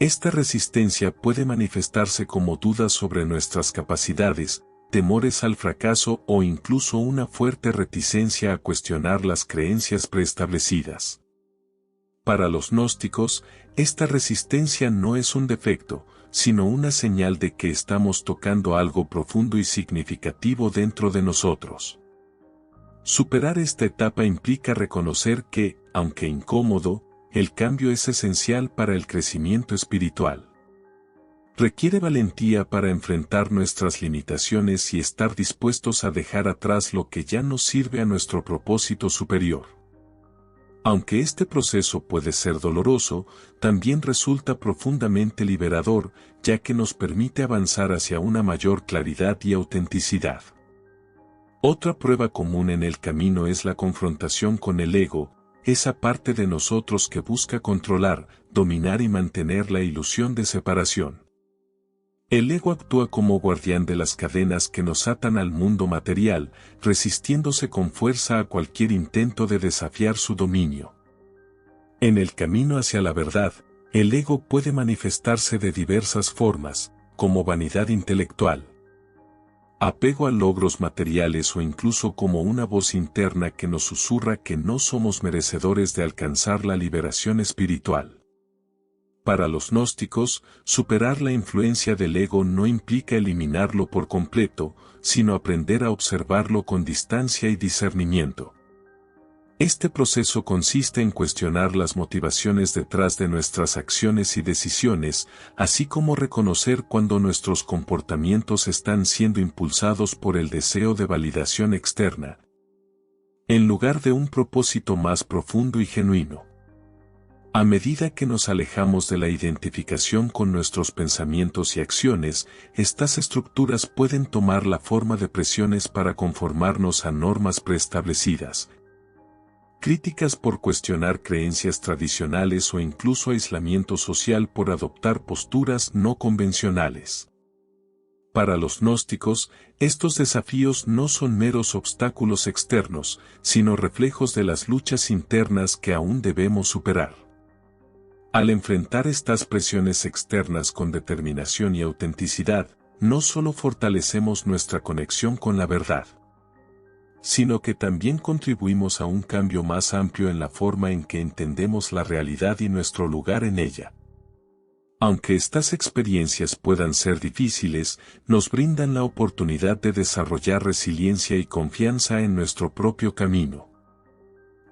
A: Esta resistencia puede manifestarse como dudas sobre nuestras capacidades, temores al fracaso o incluso una fuerte reticencia a cuestionar las creencias preestablecidas. Para los gnósticos, esta resistencia no es un defecto, sino una señal de que estamos tocando algo profundo y significativo dentro de nosotros. Superar esta etapa implica reconocer que, aunque incómodo, el cambio es esencial para el crecimiento espiritual. Requiere valentía para enfrentar nuestras limitaciones y estar dispuestos a dejar atrás lo que ya no sirve a nuestro propósito superior. Aunque este proceso puede ser doloroso, también resulta profundamente liberador, ya que nos permite avanzar hacia una mayor claridad y autenticidad. Otra prueba común en el camino es la confrontación con el ego, esa parte de nosotros que busca controlar, dominar y mantener la ilusión de separación. El ego actúa como guardián de las cadenas que nos atan al mundo material, resistiéndose con fuerza a cualquier intento de desafiar su dominio. En el camino hacia la verdad, el ego puede manifestarse de diversas formas, como vanidad intelectual, apego a logros materiales o incluso como una voz interna que nos susurra que no somos merecedores de alcanzar la liberación espiritual. Para los gnósticos, superar la influencia del ego no implica eliminarlo por completo, sino aprender a observarlo con distancia y discernimiento. Este proceso consiste en cuestionar las motivaciones detrás de nuestras acciones y decisiones, así como reconocer cuando nuestros comportamientos están siendo impulsados por el deseo de validación externa, en lugar de un propósito más profundo y genuino. A medida que nos alejamos de la identificación con nuestros pensamientos y acciones, estas estructuras pueden tomar la forma de presiones para conformarnos a normas preestablecidas, críticas por cuestionar creencias tradicionales o incluso aislamiento social por adoptar posturas no convencionales. Para los gnósticos, estos desafíos no son meros obstáculos externos, sino reflejos de las luchas internas que aún debemos superar. Al enfrentar estas presiones externas con determinación y autenticidad, no solo fortalecemos nuestra conexión con la verdad, sino que también contribuimos a un cambio más amplio en la forma en que entendemos la realidad y nuestro lugar en ella. Aunque estas experiencias puedan ser difíciles, nos brindan la oportunidad de desarrollar resiliencia y confianza en nuestro propio camino.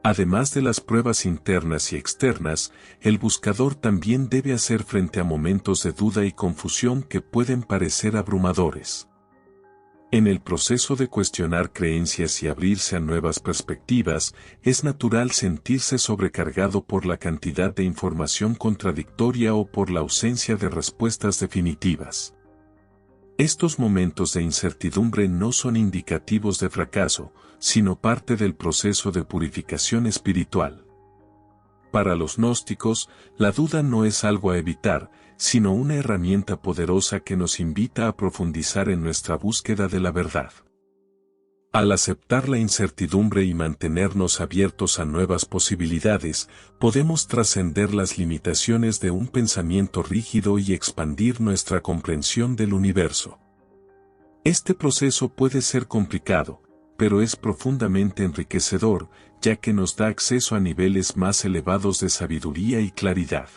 A: Además de las pruebas internas y externas, el buscador también debe hacer frente a momentos de duda y confusión que pueden parecer abrumadores. En el proceso de cuestionar creencias y abrirse a nuevas perspectivas, es natural sentirse sobrecargado por la cantidad de información contradictoria o por la ausencia de respuestas definitivas. Estos momentos de incertidumbre no son indicativos de fracaso, sino parte del proceso de purificación espiritual. Para los gnósticos, la duda no es algo a evitar, sino una herramienta poderosa que nos invita a profundizar en nuestra búsqueda de la verdad. Al aceptar la incertidumbre y mantenernos abiertos a nuevas posibilidades, podemos trascender las limitaciones de un pensamiento rígido y expandir nuestra comprensión del universo. Este proceso puede ser complicado, pero es profundamente enriquecedor, ya que nos da acceso a niveles más elevados de sabiduría y claridad.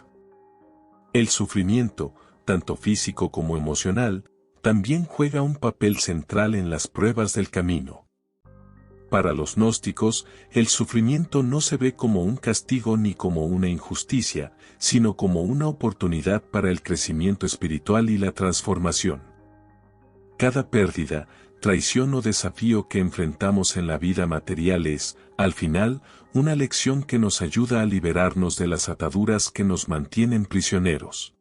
A: El sufrimiento, tanto físico como emocional, también juega un papel central en las pruebas del camino. Para los gnósticos, el sufrimiento no se ve como un castigo ni como una injusticia, sino como una oportunidad para el crecimiento espiritual y la transformación. Cada pérdida, traición o desafío que enfrentamos en la vida material es, al final, una lección que nos ayuda a liberarnos de las ataduras que nos mantienen prisioneros.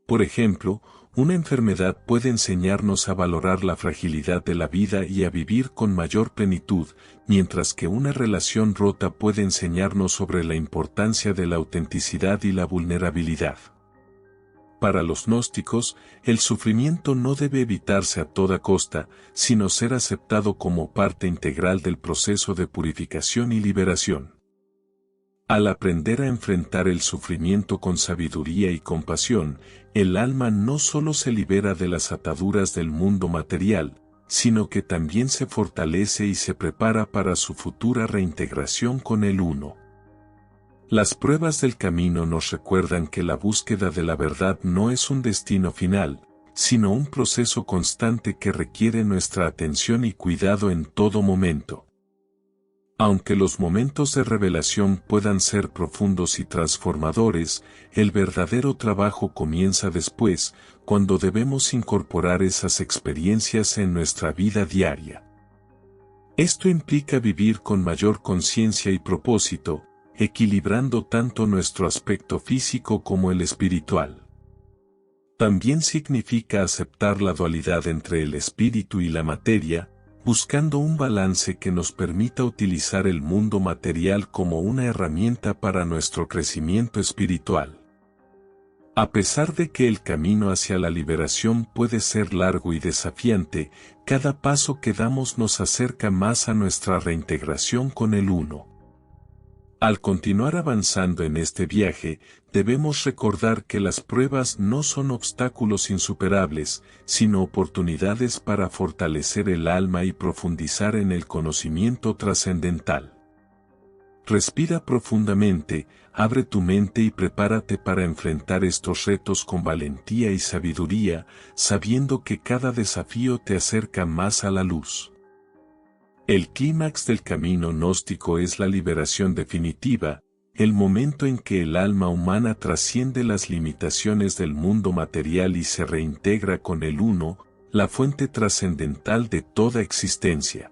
A: Por ejemplo, una enfermedad puede enseñarnos a valorar la fragilidad de la vida y a vivir con mayor plenitud, mientras que una relación rota puede enseñarnos sobre la importancia de la autenticidad y la vulnerabilidad. Para los gnósticos, el sufrimiento no debe evitarse a toda costa, sino ser aceptado como parte integral del proceso de purificación y liberación. Al aprender a enfrentar el sufrimiento con sabiduría y compasión, el alma no solo se libera de las ataduras del mundo material, sino que también se fortalece y se prepara para su futura reintegración con el Uno. Las pruebas del camino nos recuerdan que la búsqueda de la verdad no es un destino final, sino un proceso constante que requiere nuestra atención y cuidado en todo momento. Aunque los momentos de revelación puedan ser profundos y transformadores, el verdadero trabajo comienza después, cuando debemos incorporar esas experiencias en nuestra vida diaria. Esto implica vivir con mayor conciencia y propósito, equilibrando tanto nuestro aspecto físico como el espiritual. También significa aceptar la dualidad entre el espíritu y la materia, buscando un balance que nos permita utilizar el mundo material como una herramienta para nuestro crecimiento espiritual. A pesar de que el camino hacia la liberación puede ser largo y desafiante, cada paso que damos nos acerca más a nuestra reintegración con el Uno. Al continuar avanzando en este viaje, debemos recordar que las pruebas no son obstáculos insuperables, sino oportunidades para fortalecer el alma y profundizar en el conocimiento trascendental. Respira profundamente, abre tu mente y prepárate para enfrentar estos retos con valentía y sabiduría, sabiendo que cada desafío te acerca más a la luz. El clímax del camino gnóstico es la liberación definitiva, el momento en que el alma humana trasciende las limitaciones del mundo material y se reintegra con el Uno, la fuente trascendental de toda existencia.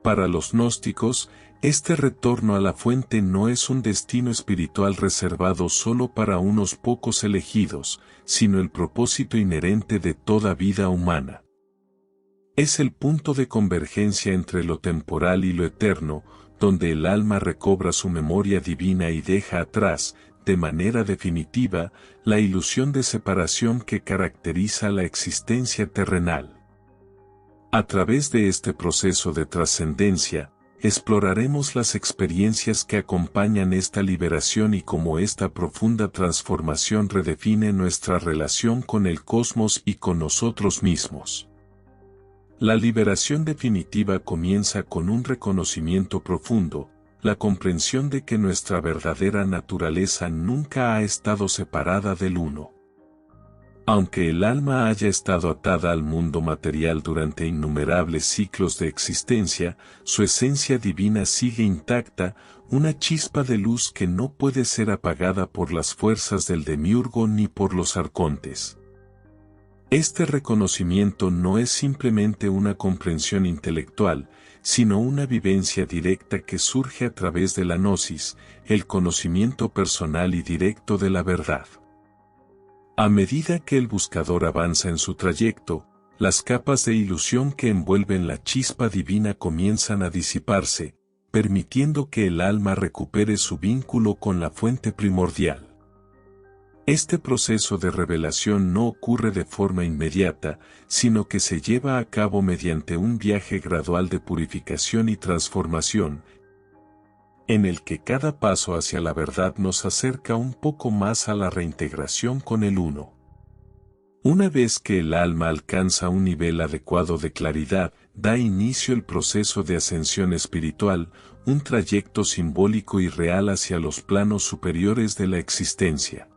A: Para los gnósticos, este retorno a la fuente no es un destino espiritual reservado solo para unos pocos elegidos, sino el propósito inherente de toda vida humana. Es el punto de convergencia entre lo temporal y lo eterno, donde el alma recobra su memoria divina y deja atrás, de manera definitiva, la ilusión de separación que caracteriza la existencia terrenal. A través de este proceso de trascendencia, exploraremos las experiencias que acompañan esta liberación y cómo esta profunda transformación redefine nuestra relación con el cosmos y con nosotros mismos. La liberación definitiva comienza con un reconocimiento profundo, la comprensión de que nuestra verdadera naturaleza nunca ha estado separada del Uno. Aunque el alma haya estado atada al mundo material durante innumerables ciclos de existencia, su esencia divina sigue intacta, una chispa de luz que no puede ser apagada por las fuerzas del demiurgo ni por los arcontes. Este reconocimiento no es simplemente una comprensión intelectual, sino una vivencia directa que surge a través de la gnosis, el conocimiento personal y directo de la verdad. A medida que el buscador avanza en su trayecto, las capas de ilusión que envuelven la chispa divina comienzan a disiparse, permitiendo que el alma recupere su vínculo con la fuente primordial. Este proceso de revelación no ocurre de forma inmediata, sino que se lleva a cabo mediante un viaje gradual de purificación y transformación, en el que cada paso hacia la verdad nos acerca un poco más a la reintegración con el Uno. Una vez que el alma alcanza un nivel adecuado de claridad, da inicio el proceso de ascensión espiritual, un trayecto simbólico y real hacia los planos superiores de la existencia.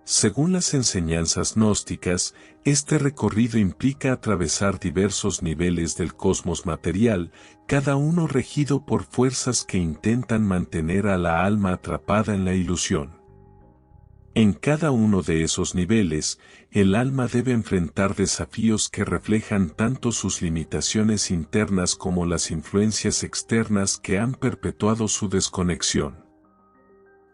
A: Según las enseñanzas gnósticas, este recorrido implica atravesar diversos niveles del cosmos material, cada uno regido por fuerzas que intentan mantener a la alma atrapada en la ilusión. En cada uno de esos niveles, el alma debe enfrentar desafíos que reflejan tanto sus limitaciones internas como las influencias externas que han perpetuado su desconexión.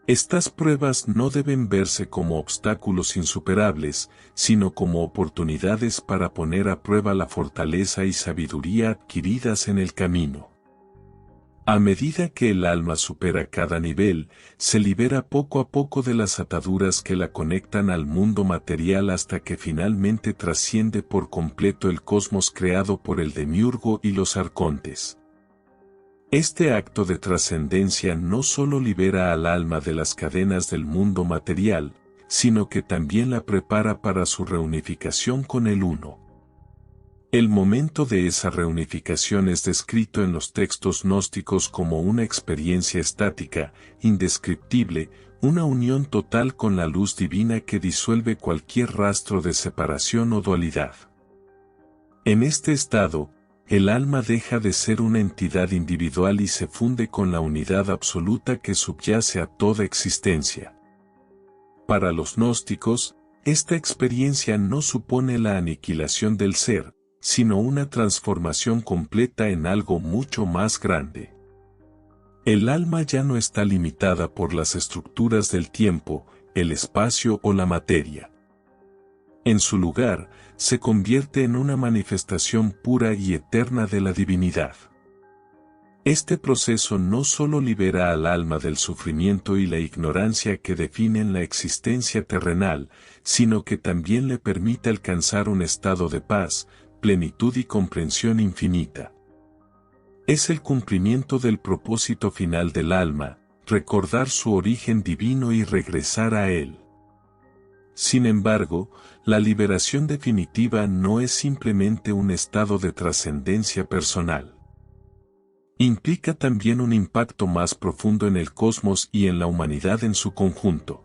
A: Estas pruebas no deben verse como obstáculos insuperables, sino como oportunidades para poner a prueba la fortaleza y sabiduría adquiridas en el camino. A medida que el alma supera cada nivel, se libera poco a poco de las ataduras que la conectan al mundo material hasta que finalmente trasciende por completo el cosmos creado por el demiurgo y los arcontes. Este acto de trascendencia no solo libera al alma de las cadenas del mundo material, sino que también la prepara para su reunificación con el Uno. El momento de esa reunificación es descrito en los textos gnósticos como una experiencia estática, indescriptible, una unión total con la luz divina que disuelve cualquier rastro de separación o dualidad. En este estado, el alma deja de ser una entidad individual y se funde con la unidad absoluta que subyace a toda existencia. Para los gnósticos, esta experiencia no supone la aniquilación del ser, sino una transformación completa en algo mucho más grande. El alma ya no está limitada por las estructuras del tiempo, el espacio o la materia. En su lugar, se convierte en una manifestación pura y eterna de la divinidad. Este proceso no solo libera al alma del sufrimiento y la ignorancia que definen la existencia terrenal, sino que también le permite alcanzar un estado de paz, plenitud y comprensión infinita. Es el cumplimiento del propósito final del alma, recordar su origen divino y regresar a él. Sin embargo, la liberación definitiva no es simplemente un estado de trascendencia personal. Implica también un impacto más profundo en el cosmos y en la humanidad en su conjunto.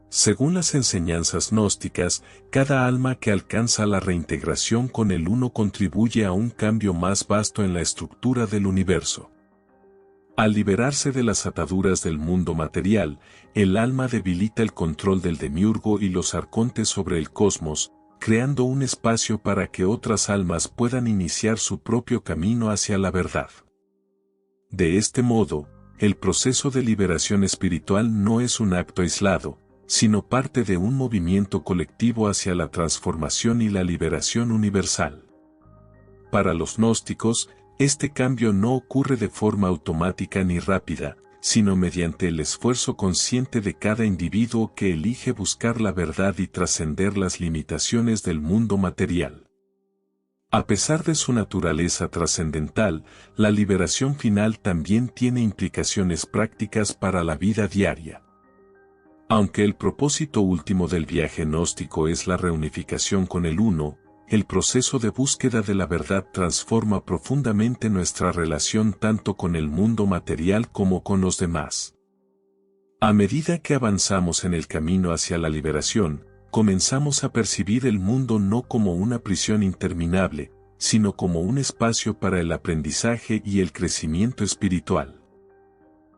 A: Según las enseñanzas gnósticas, cada alma que alcanza la reintegración con el Uno contribuye a un cambio más vasto en la estructura del universo. Al liberarse de las ataduras del mundo material, el alma debilita el control del demiurgo y los arcontes sobre el cosmos, creando un espacio para que otras almas puedan iniciar su propio camino hacia la verdad. De este modo, el proceso de liberación espiritual no es un acto aislado, sino parte de un movimiento colectivo hacia la transformación y la liberación universal. Para los gnósticos, este cambio no ocurre de forma automática ni rápida, sino mediante el esfuerzo consciente de cada individuo que elige buscar la verdad y trascender las limitaciones del mundo material. A pesar de su naturaleza trascendental, la liberación final también tiene implicaciones prácticas para la vida diaria. Aunque el propósito último del viaje gnóstico es la reunificación con el Uno, el proceso de búsqueda de la verdad transforma profundamente nuestra relación tanto con el mundo material como con los demás. A medida que avanzamos en el camino hacia la liberación, comenzamos a percibir el mundo no como una prisión interminable, sino como un espacio para el aprendizaje y el crecimiento espiritual.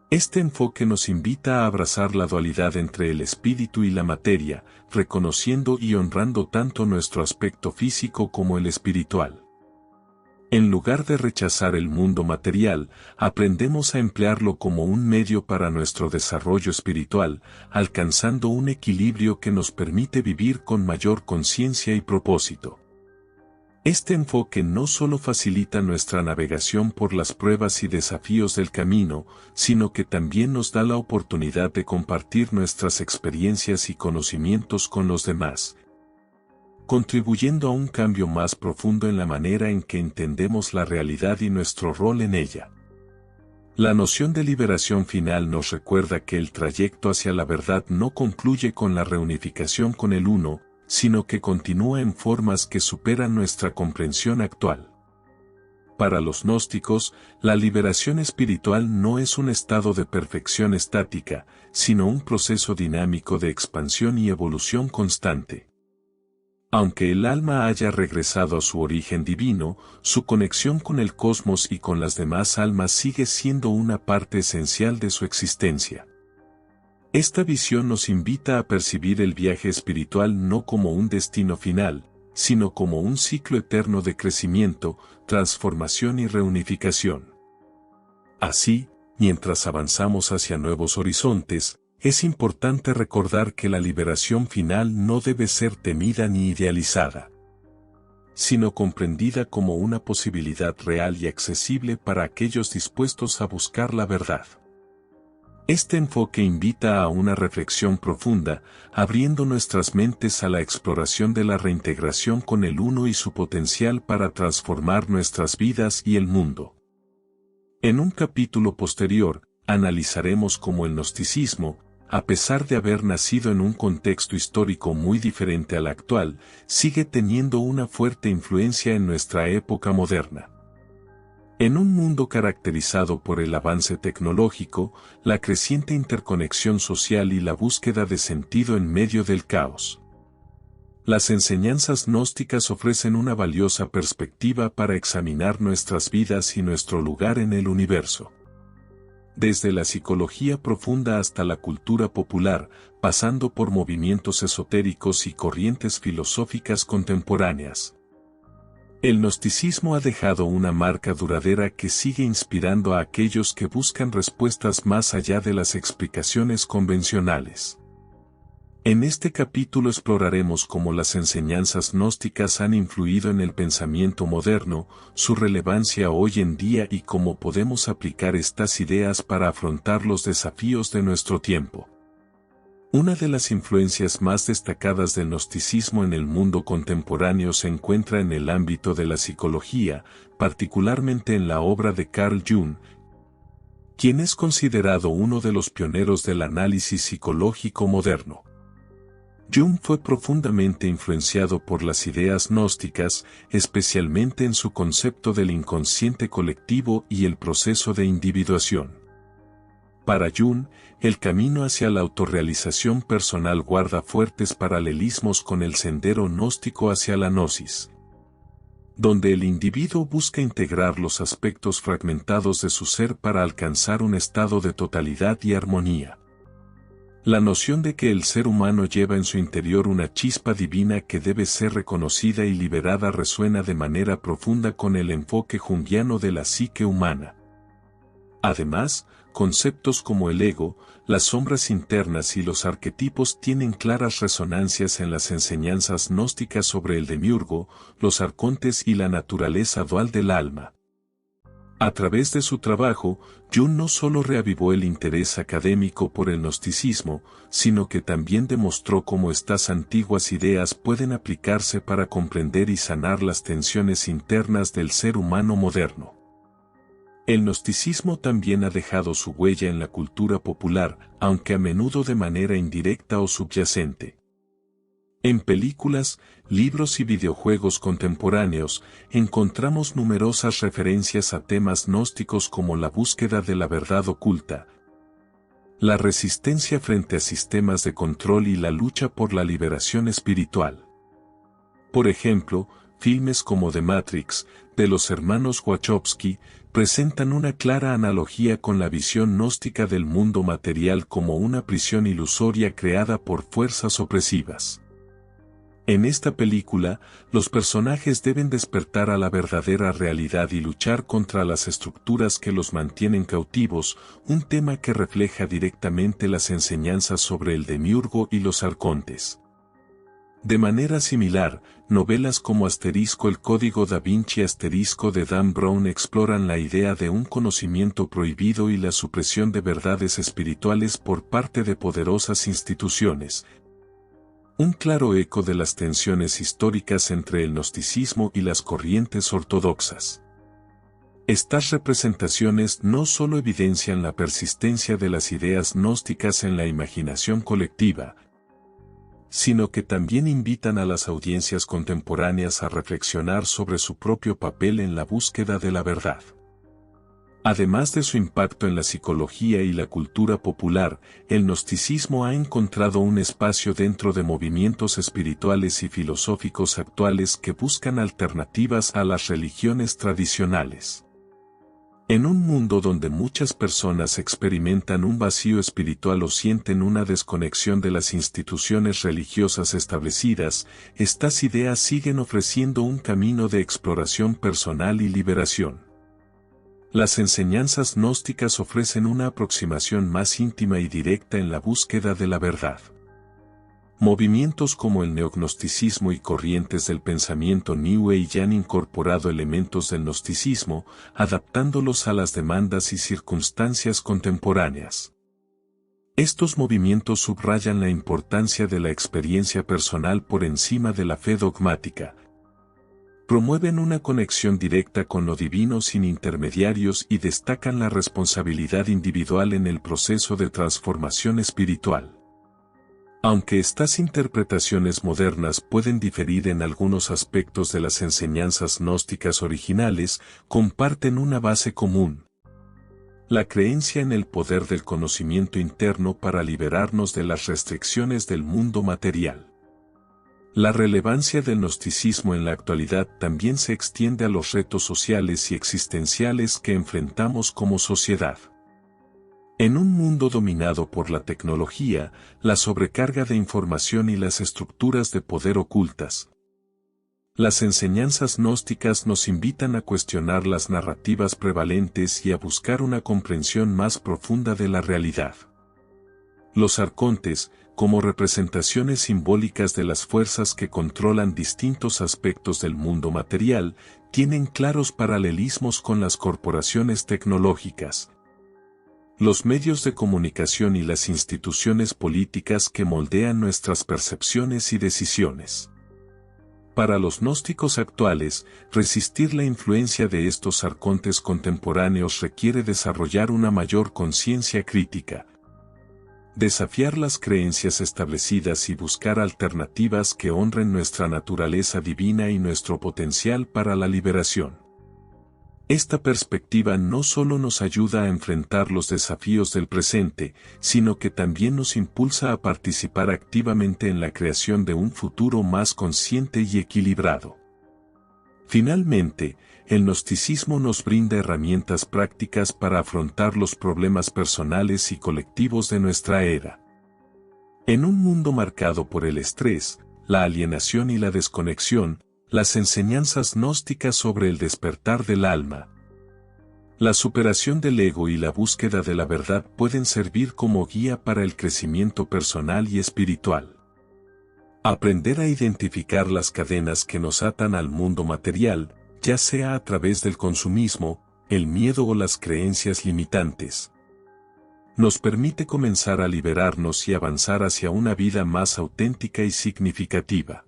A: Este enfoque nos invita a abrazar la dualidad entre el espíritu y la materia, reconociendo y honrando tanto nuestro aspecto físico como el espiritual. En lugar de rechazar el mundo material, aprendemos a emplearlo como un medio para nuestro desarrollo espiritual, alcanzando un equilibrio que nos permite vivir con mayor conciencia y propósito. Este enfoque no solo facilita nuestra navegación por las pruebas y desafíos del camino, sino que también nos da la oportunidad de compartir nuestras experiencias y conocimientos con los demás, contribuyendo a un cambio más profundo en la manera en que entendemos la realidad y nuestro rol en ella. La noción de liberación final nos recuerda que el trayecto hacia la verdad no concluye con la reunificación con el Uno, sino que continúa en formas que superan nuestra comprensión actual. Para los gnósticos, la liberación espiritual no es un estado de perfección estática, sino un proceso dinámico de expansión y evolución constante. Aunque el alma haya regresado a su origen divino, su conexión con el cosmos y con las demás almas sigue siendo una parte esencial de su existencia. Esta visión nos invita a percibir el viaje espiritual no como un destino final, sino como un ciclo eterno de crecimiento, transformación y reunificación. Así, mientras avanzamos hacia nuevos horizontes, es importante recordar que la liberación final no debe ser temida ni idealizada, sino comprendida como una posibilidad real y accesible para aquellos dispuestos a buscar la verdad. Este enfoque invita a una reflexión profunda, abriendo nuestras mentes a la exploración de la reintegración con el Uno y su potencial para transformar nuestras vidas y el mundo. En un capítulo posterior, analizaremos cómo el gnosticismo, a pesar de haber nacido en un contexto histórico muy diferente al actual, sigue teniendo una fuerte influencia en nuestra época moderna. En un mundo caracterizado por el avance tecnológico, la creciente interconexión social y la búsqueda de sentido en medio del caos, las enseñanzas gnósticas ofrecen una valiosa perspectiva para examinar nuestras vidas y nuestro lugar en el universo. Desde la psicología profunda hasta la cultura popular, pasando por movimientos esotéricos y corrientes filosóficas contemporáneas, el gnosticismo ha dejado una marca duradera que sigue inspirando a aquellos que buscan respuestas más allá de las explicaciones convencionales. En este capítulo exploraremos cómo las enseñanzas gnósticas han influido en el pensamiento moderno, su relevancia hoy en día y cómo podemos aplicar estas ideas para afrontar los desafíos de nuestro tiempo. Una de las influencias más destacadas del gnosticismo en el mundo contemporáneo se encuentra en el ámbito de la psicología, particularmente en la obra de Carl Jung, quien es considerado uno de los pioneros del análisis psicológico moderno. Jung fue profundamente influenciado por las ideas gnósticas, especialmente en su concepto del inconsciente colectivo y el proceso de individuación. Para Jung, el camino hacia la autorrealización personal guarda fuertes paralelismos con el sendero gnóstico hacia la gnosis, donde el individuo busca integrar los aspectos fragmentados de su ser para alcanzar un estado de totalidad y armonía. La noción de que el ser humano lleva en su interior una chispa divina que debe ser reconocida y liberada resuena de manera profunda con el enfoque junguiano de la psique humana. Además, conceptos como el ego, las sombras internas y los arquetipos tienen claras resonancias en las enseñanzas gnósticas sobre el demiurgo, los arcontes y la naturaleza dual del alma. A través de su trabajo, Jung no solo reavivó el interés académico por el gnosticismo, sino que también demostró cómo estas antiguas ideas pueden aplicarse para comprender y sanar las tensiones internas del ser humano moderno. El gnosticismo también ha dejado su huella en la cultura popular, aunque a menudo de manera indirecta o subyacente. En películas, libros y videojuegos contemporáneos, encontramos numerosas referencias a temas gnósticos como la búsqueda de la verdad oculta, la resistencia frente a sistemas de control y la lucha por la liberación espiritual. Por ejemplo, filmes como The Matrix, de los hermanos Wachowski, presentan una clara analogía con la visión gnóstica del mundo material como una prisión ilusoria creada por fuerzas opresivas. En esta película, los personajes deben despertar a la verdadera realidad y luchar contra las estructuras que los mantienen cautivos, un tema que refleja directamente las enseñanzas sobre el demiurgo y los arcontes. De manera similar, novelas como El Código Da Vinci de Dan Brown exploran la idea de un conocimiento prohibido y la supresión de verdades espirituales por parte de poderosas instituciones. Un claro eco de las tensiones históricas entre el gnosticismo y las corrientes ortodoxas. Estas representaciones no solo evidencian la persistencia de las ideas gnósticas en la imaginación colectiva, sino que también invitan a las audiencias contemporáneas a reflexionar sobre su propio papel en la búsqueda de la verdad. Además de su impacto en la psicología y la cultura popular, el gnosticismo ha encontrado un espacio dentro de movimientos espirituales y filosóficos actuales que buscan alternativas a las religiones tradicionales. En un mundo donde muchas personas experimentan un vacío espiritual o sienten una desconexión de las instituciones religiosas establecidas, estas ideas siguen ofreciendo un camino de exploración personal y liberación. Las enseñanzas gnósticas ofrecen una aproximación más íntima y directa en la búsqueda de la verdad. Movimientos como el neognosticismo y corrientes del pensamiento New Age han incorporado elementos del gnosticismo, adaptándolos a las demandas y circunstancias contemporáneas. Estos movimientos subrayan la importancia de la experiencia personal por encima de la fe dogmática. Promueven una conexión directa con lo divino sin intermediarios y destacan la responsabilidad individual en el proceso de transformación espiritual. Aunque estas interpretaciones modernas pueden diferir en algunos aspectos de las enseñanzas gnósticas originales, comparten una base común: la creencia en el poder del conocimiento interno para liberarnos de las restricciones del mundo material. La relevancia del gnosticismo en la actualidad también se extiende a los retos sociales y existenciales que enfrentamos como sociedad. En un mundo dominado por la tecnología, la sobrecarga de información y las estructuras de poder ocultas, las enseñanzas gnósticas nos invitan a cuestionar las narrativas prevalentes y a buscar una comprensión más profunda de la realidad. Los arcontes, como representaciones simbólicas de las fuerzas que controlan distintos aspectos del mundo material, tienen claros paralelismos con las corporaciones tecnológicas, los medios de comunicación y las instituciones políticas que moldean nuestras percepciones y decisiones. Para los gnósticos actuales, resistir la influencia de estos arcontes contemporáneos requiere desarrollar una mayor conciencia crítica, desafiar las creencias establecidas y buscar alternativas que honren nuestra naturaleza divina y nuestro potencial para la liberación. Esta perspectiva no solo nos ayuda a enfrentar los desafíos del presente, sino que también nos impulsa a participar activamente en la creación de un futuro más consciente y equilibrado. Finalmente, el gnosticismo nos brinda herramientas prácticas para afrontar los problemas personales y colectivos de nuestra era. En un mundo marcado por el estrés, la alienación y la desconexión, las enseñanzas gnósticas sobre el despertar del alma, la superación del ego y la búsqueda de la verdad pueden servir como guía para el crecimiento personal y espiritual. Aprender a identificar las cadenas que nos atan al mundo material, ya sea a través del consumismo, el miedo o las creencias limitantes, nos permite comenzar a liberarnos y avanzar hacia una vida más auténtica y significativa.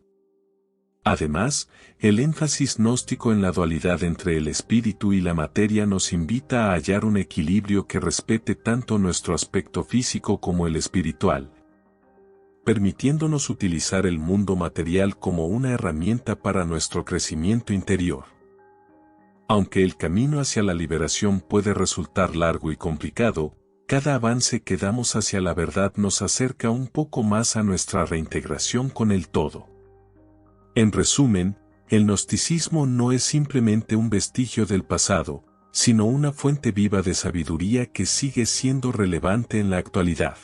A: Además, el énfasis gnóstico en la dualidad entre el espíritu y la materia nos invita a hallar un equilibrio que respete tanto nuestro aspecto físico como el espiritual, permitiéndonos utilizar el mundo material como una herramienta para nuestro crecimiento interior. Aunque el camino hacia la liberación puede resultar largo y complicado, cada avance que damos hacia la verdad nos acerca un poco más a nuestra reintegración con el todo. En resumen, el gnosticismo no es simplemente un vestigio del pasado, sino una fuente viva de sabiduría que sigue siendo relevante en la actualidad.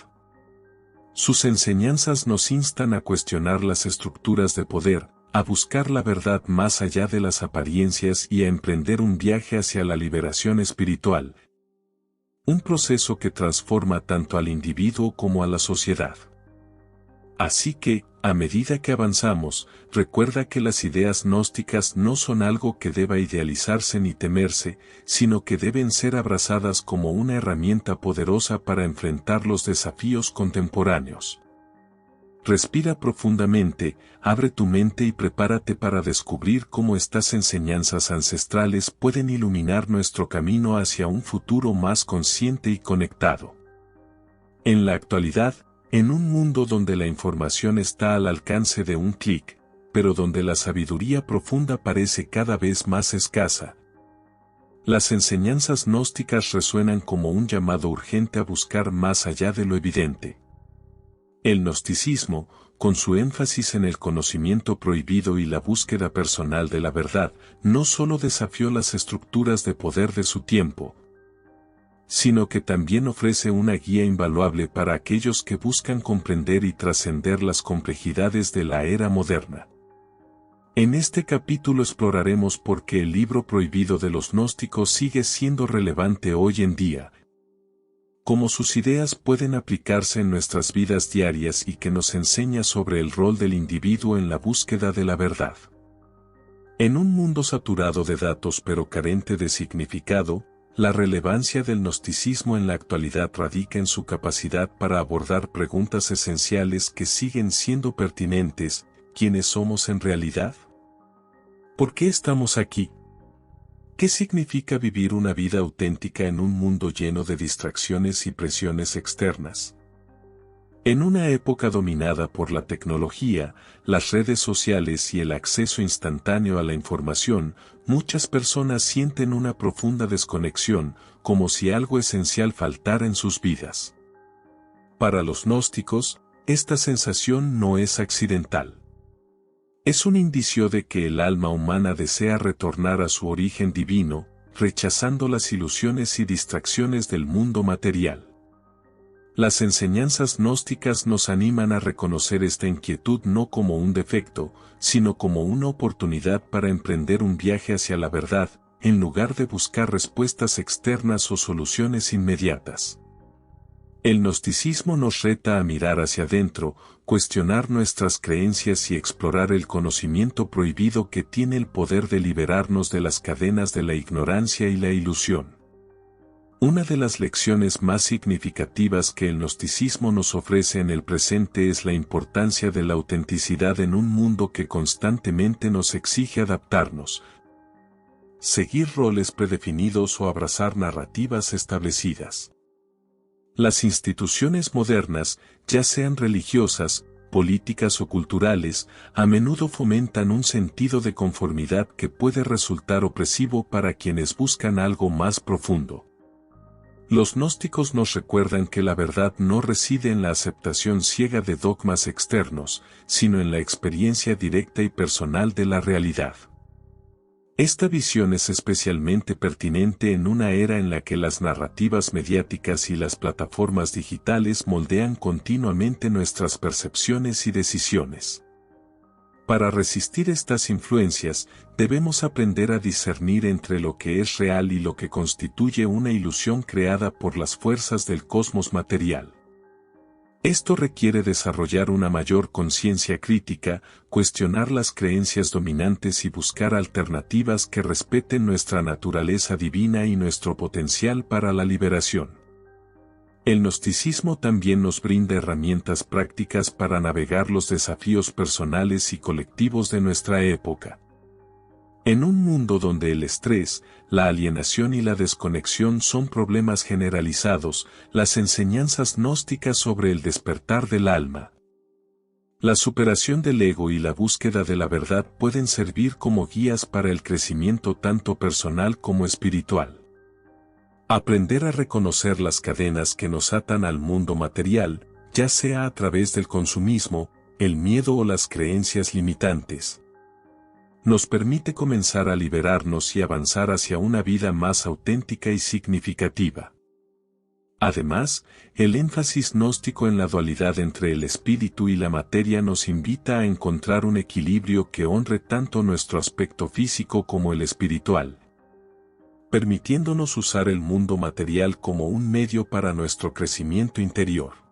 A: Sus enseñanzas nos instan a cuestionar las estructuras de poder, a buscar la verdad más allá de las apariencias y a emprender un viaje hacia la liberación espiritual. Un proceso que transforma tanto al individuo como a la sociedad. Así que, a medida que avanzamos, recuerda que las ideas gnósticas no son algo que deba idealizarse ni temerse, sino que deben ser abrazadas como una herramienta poderosa para enfrentar los desafíos contemporáneos. Respira profundamente, abre tu mente y prepárate para descubrir cómo estas enseñanzas ancestrales pueden iluminar nuestro camino hacia un futuro más consciente y conectado. En la actualidad, en un mundo donde la información está al alcance de un clic, pero donde la sabiduría profunda parece cada vez más escasa, las enseñanzas gnósticas resuenan como un llamado urgente a buscar más allá de lo evidente. El gnosticismo, con su énfasis en el conocimiento prohibido y la búsqueda personal de la verdad, no solo desafió las estructuras de poder de su tiempo, sino que también ofrece una guía invaluable para aquellos que buscan comprender y trascender las complejidades de la era moderna. En este capítulo exploraremos por qué el libro prohibido de los gnósticos sigue siendo relevante hoy en día, cómo sus ideas pueden aplicarse en nuestras vidas diarias y que nos enseña sobre el rol del individuo en la búsqueda de la verdad. En un mundo saturado de datos pero carente de significado, la relevancia del gnosticismo en la actualidad radica en su capacidad para abordar preguntas esenciales que siguen siendo pertinentes: ¿quiénes somos en realidad? ¿Por qué estamos aquí? ¿Qué significa vivir una vida auténtica en un mundo lleno de distracciones y presiones externas? En una época dominada por la tecnología, las redes sociales y el acceso instantáneo a la información, muchas personas sienten una profunda desconexión, como si algo esencial faltara en sus vidas. Para los gnósticos, esta sensación no es accidental. Es un indicio de que el alma humana desea retornar a su origen divino, rechazando las ilusiones y distracciones del mundo material. Las enseñanzas gnósticas nos animan a reconocer esta inquietud no como un defecto, sino como una oportunidad para emprender un viaje hacia la verdad, en lugar de buscar respuestas externas o soluciones inmediatas. El gnosticismo nos reta a mirar hacia adentro, cuestionar nuestras creencias y explorar el conocimiento prohibido que tiene el poder de liberarnos de las cadenas de la ignorancia y la ilusión. Una de las lecciones más significativas que el gnosticismo nos ofrece en el presente es la importancia de la autenticidad en un mundo que constantemente nos exige adaptarnos, seguir roles predefinidos o abrazar narrativas establecidas. Las instituciones modernas, ya sean religiosas, políticas o culturales, a menudo fomentan un sentido de conformidad que puede resultar opresivo para quienes buscan algo más profundo. Los gnósticos nos recuerdan que la verdad no reside en la aceptación ciega de dogmas externos, sino en la experiencia directa y personal de la realidad. Esta visión es especialmente pertinente en una era en la que las narrativas mediáticas y las plataformas digitales moldean continuamente nuestras percepciones y decisiones. Para resistir estas influencias, debemos aprender a discernir entre lo que es real y lo que constituye una ilusión creada por las fuerzas del cosmos material. Esto requiere desarrollar una mayor conciencia crítica, cuestionar las creencias dominantes y buscar alternativas que respeten nuestra naturaleza divina y nuestro potencial para la liberación. El gnosticismo también nos brinda herramientas prácticas para navegar los desafíos personales y colectivos de nuestra época. En un mundo donde el estrés, la alienación y la desconexión son problemas generalizados, las enseñanzas gnósticas sobre el despertar del alma, la superación del ego y la búsqueda de la verdad pueden servir como guías para el crecimiento tanto personal como espiritual. Aprender a reconocer las cadenas que nos atan al mundo material, ya sea a través del consumismo, el miedo o las creencias limitantes, nos permite comenzar a liberarnos y avanzar hacia una vida más auténtica y significativa. Además, el énfasis gnóstico en la dualidad entre el espíritu y la materia nos invita a encontrar un equilibrio que honre tanto nuestro aspecto físico como el espiritual, permitiéndonos usar el mundo material como un medio para nuestro crecimiento interior.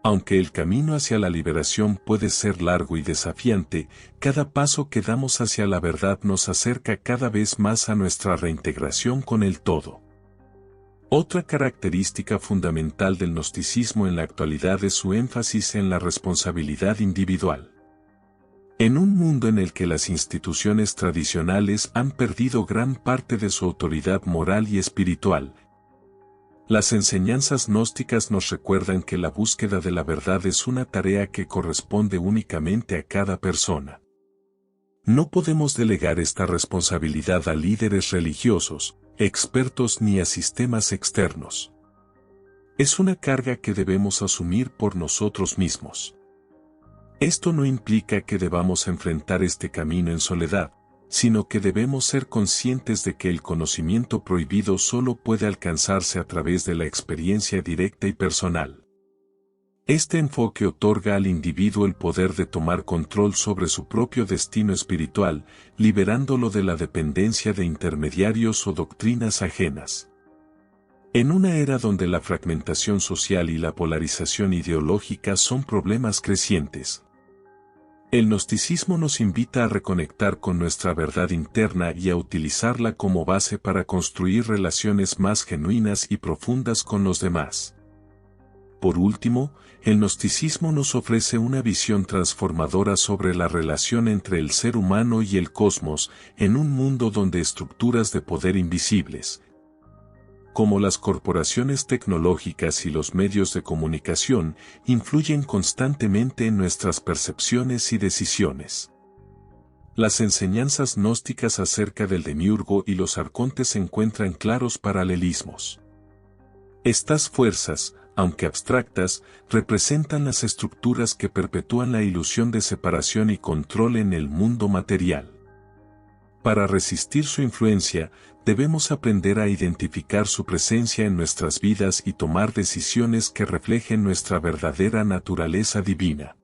A: Aunque el camino hacia la liberación puede ser largo y desafiante, cada paso que damos hacia la verdad nos acerca cada vez más a nuestra reintegración con el todo. Otra característica fundamental del gnosticismo en la actualidad es su énfasis en la responsabilidad individual. En un mundo en el que las instituciones tradicionales han perdido gran parte de su autoridad moral y espiritual, las enseñanzas gnósticas nos recuerdan que la búsqueda de la verdad es una tarea que corresponde únicamente a cada persona. No podemos delegar esta responsabilidad a líderes religiosos, expertos ni a sistemas externos. Es una carga que debemos asumir por nosotros mismos. Esto no implica que debamos enfrentar este camino en soledad, sino que debemos ser conscientes de que el conocimiento prohibido solo puede alcanzarse a través de la experiencia directa y personal. Este enfoque otorga al individuo el poder de tomar control sobre su propio destino espiritual, liberándolo de la dependencia de intermediarios o doctrinas ajenas. En una era donde la fragmentación social y la polarización ideológica son problemas crecientes, el gnosticismo nos invita a reconectar con nuestra verdad interna y a utilizarla como base para construir relaciones más genuinas y profundas con los demás. Por último, el gnosticismo nos ofrece una visión transformadora sobre la relación entre el ser humano y el cosmos en un mundo donde estructuras de poder invisibles, como las corporaciones tecnológicas y los medios de comunicación, influyen constantemente en nuestras percepciones y decisiones. Las enseñanzas gnósticas acerca del demiurgo y los arcontes encuentran claros paralelismos. Estas fuerzas, aunque abstractas, representan las estructuras que perpetúan la ilusión de separación y control en el mundo material. Para resistir su influencia, debemos aprender a identificar su presencia en nuestras vidas y tomar decisiones que reflejen nuestra verdadera naturaleza divina.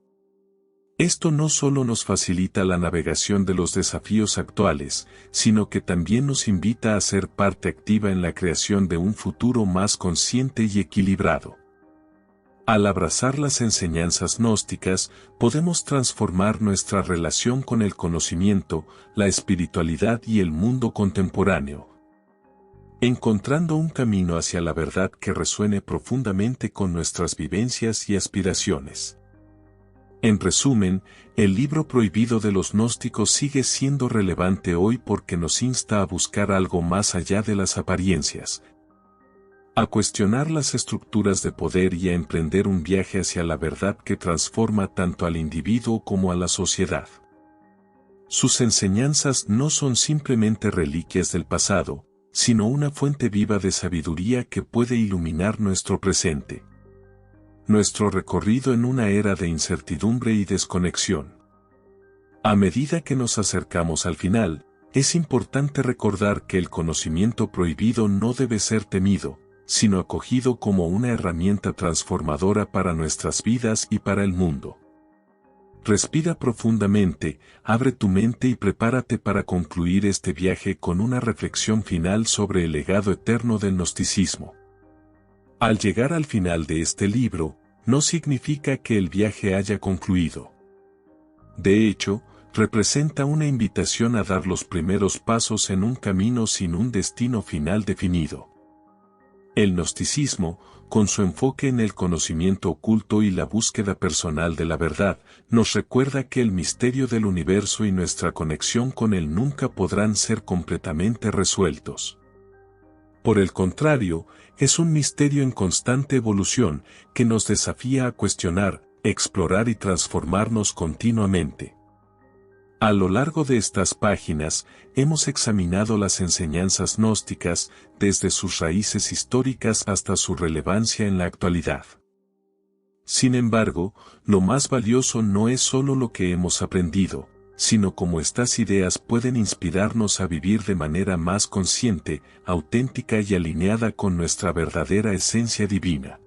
A: Esto no solo nos facilita la navegación de los desafíos actuales, sino que también nos invita a ser parte activa en la creación de un futuro más consciente y equilibrado. Al abrazar las enseñanzas gnósticas, podemos transformar nuestra relación con el conocimiento, la espiritualidad y el mundo contemporáneo, encontrando un camino hacia la verdad que resuene profundamente con nuestras vivencias y aspiraciones. En resumen, el libro prohibido de los gnósticos sigue siendo relevante hoy porque nos insta a buscar algo más allá de las apariencias, a cuestionar las estructuras de poder y a emprender un viaje hacia la verdad que transforma tanto al individuo como a la sociedad. Sus enseñanzas no son simplemente reliquias del pasado, sino una fuente viva de sabiduría que puede iluminar nuestro presente. Nuestro recorrido en una era de incertidumbre y desconexión. A medida que nos acercamos al final, es importante recordar que el conocimiento prohibido no debe ser temido, sino acogido como una herramienta transformadora para nuestras vidas y para el mundo. Respira profundamente, abre tu mente y prepárate para concluir este viaje con una reflexión final sobre el legado eterno del gnosticismo. Al llegar al final de este libro, no significa que el viaje haya concluido. De hecho, representa una invitación a dar los primeros pasos en un camino sin un destino final definido. El gnosticismo, con su enfoque en el conocimiento oculto y la búsqueda personal de la verdad, nos recuerda que el misterio del universo y nuestra conexión con él nunca podrán ser completamente resueltos. Por el contrario, es un misterio en constante evolución que nos desafía a cuestionar, explorar y transformarnos continuamente. A lo largo de estas páginas, hemos examinado las enseñanzas gnósticas, desde sus raíces históricas hasta su relevancia en la actualidad. Sin embargo, lo más valioso no es solo lo que hemos aprendido, sino cómo estas ideas pueden inspirarnos a vivir de manera más consciente, auténtica y alineada con nuestra verdadera esencia divina.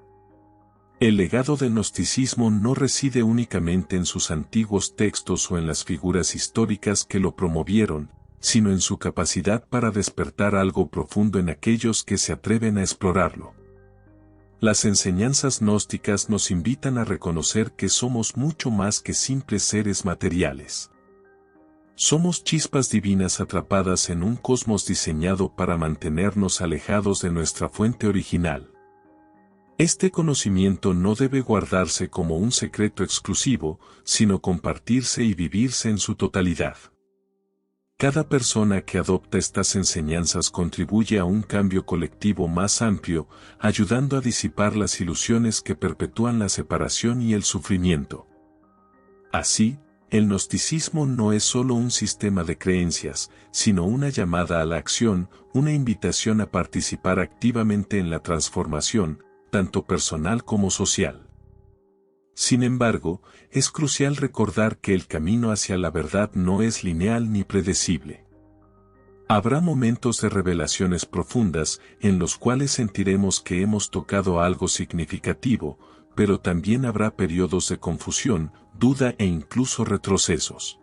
A: El legado del gnosticismo no reside únicamente en sus antiguos textos o en las figuras históricas que lo promovieron, sino en su capacidad para despertar algo profundo en aquellos que se atreven a explorarlo. Las enseñanzas gnósticas nos invitan a reconocer que somos mucho más que simples seres materiales. Somos chispas divinas atrapadas en un cosmos diseñado para mantenernos alejados de nuestra fuente original. Este conocimiento no debe guardarse como un secreto exclusivo, sino compartirse y vivirse en su totalidad. Cada persona que adopta estas enseñanzas contribuye a un cambio colectivo más amplio, ayudando a disipar las ilusiones que perpetúan la separación y el sufrimiento. Así, el gnosticismo no es solo un sistema de creencias, sino una llamada a la acción, una invitación a participar activamente en la transformación, tanto personal como social. Sin embargo, es crucial recordar que el camino hacia la verdad no es lineal ni predecible. Habrá momentos de revelaciones profundas en los cuales sentiremos que hemos tocado algo significativo, pero también habrá periodos de confusión, duda e incluso retrocesos.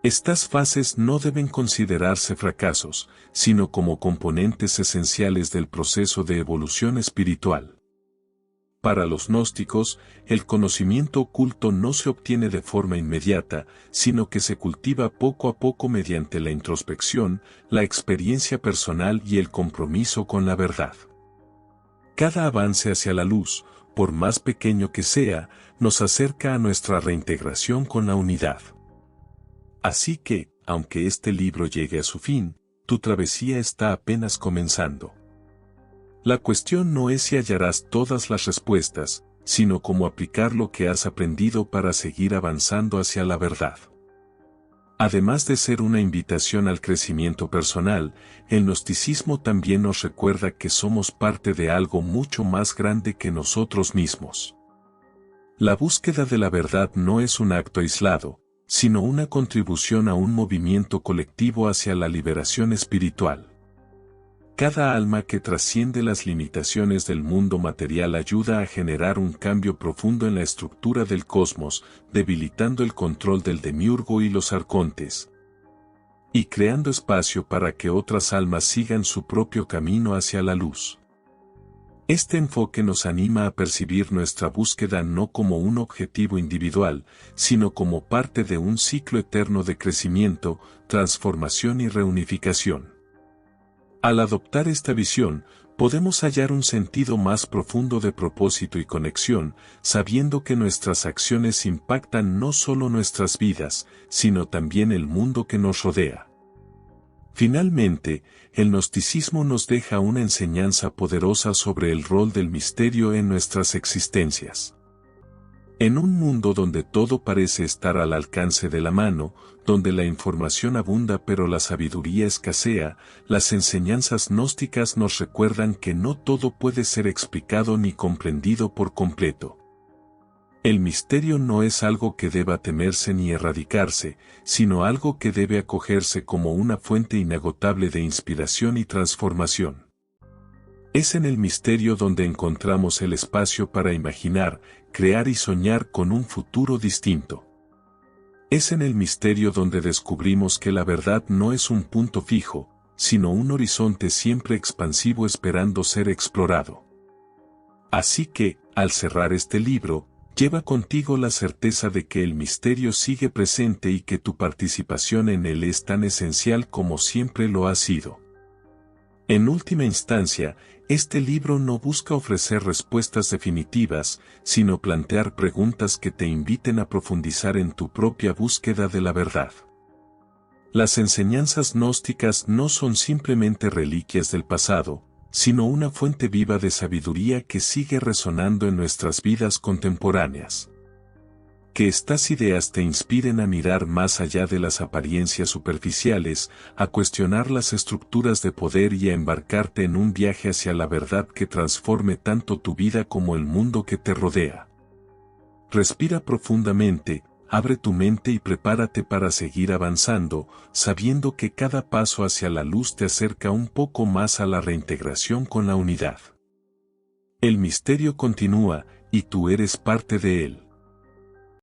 A: Estas fases no deben considerarse fracasos, sino como componentes esenciales del proceso de evolución espiritual. Para los gnósticos, el conocimiento oculto no se obtiene de forma inmediata, sino que se cultiva poco a poco mediante la introspección, la experiencia personal y el compromiso con la verdad. Cada avance hacia la luz, por más pequeño que sea, nos acerca a nuestra reintegración con la unidad. Así que, aunque este libro llegue a su fin, tu travesía está apenas comenzando. La cuestión no es si hallarás todas las respuestas, sino cómo aplicar lo que has aprendido para seguir avanzando hacia la verdad. Además de ser una invitación al crecimiento personal, el gnosticismo también nos recuerda que somos parte de algo mucho más grande que nosotros mismos. La búsqueda de la verdad no es un acto aislado, sino una contribución a un movimiento colectivo hacia la liberación espiritual. Cada alma que trasciende las limitaciones del mundo material ayuda a generar un cambio profundo en la estructura del cosmos, debilitando el control del demiurgo y los arcontes, y creando espacio para que otras almas sigan su propio camino hacia la luz. Este enfoque nos anima a percibir nuestra búsqueda no como un objetivo individual, sino como parte de un ciclo eterno de crecimiento, transformación y reunificación. Al adoptar esta visión, podemos hallar un sentido más profundo de propósito y conexión, sabiendo que nuestras acciones impactan no solo nuestras vidas, sino también el mundo que nos rodea. Finalmente, el gnosticismo nos deja una enseñanza poderosa sobre el rol del misterio en nuestras existencias. En un mundo donde todo parece estar al alcance de la mano, donde la información abunda pero la sabiduría escasea, las enseñanzas gnósticas nos recuerdan que no todo puede ser explicado ni comprendido por completo. El misterio no es algo que deba temerse ni erradicarse, sino algo que debe acogerse como una fuente inagotable de inspiración y transformación. Es en el misterio donde encontramos el espacio para imaginar, crear y soñar con un futuro distinto. Es en el misterio donde descubrimos que la verdad no es un punto fijo, sino un horizonte siempre expansivo esperando ser explorado. Así que, al cerrar este libro, lleva contigo la certeza de que el misterio sigue presente y que tu participación en él es tan esencial como siempre lo ha sido. En última instancia, este libro no busca ofrecer respuestas definitivas, sino plantear preguntas que te inviten a profundizar en tu propia búsqueda de la verdad. Las enseñanzas gnósticas no son simplemente reliquias del pasado, sino una fuente viva de sabiduría que sigue resonando en nuestras vidas contemporáneas. Que estas ideas te inspiren a mirar más allá de las apariencias superficiales, a cuestionar las estructuras de poder y a embarcarte en un viaje hacia la verdad que transforme tanto tu vida como el mundo que te rodea. Respira profundamente, abre tu mente y prepárate para seguir avanzando, sabiendo que cada paso hacia la luz te acerca un poco más a la reintegración con la unidad. El misterio continúa, y tú eres parte de él.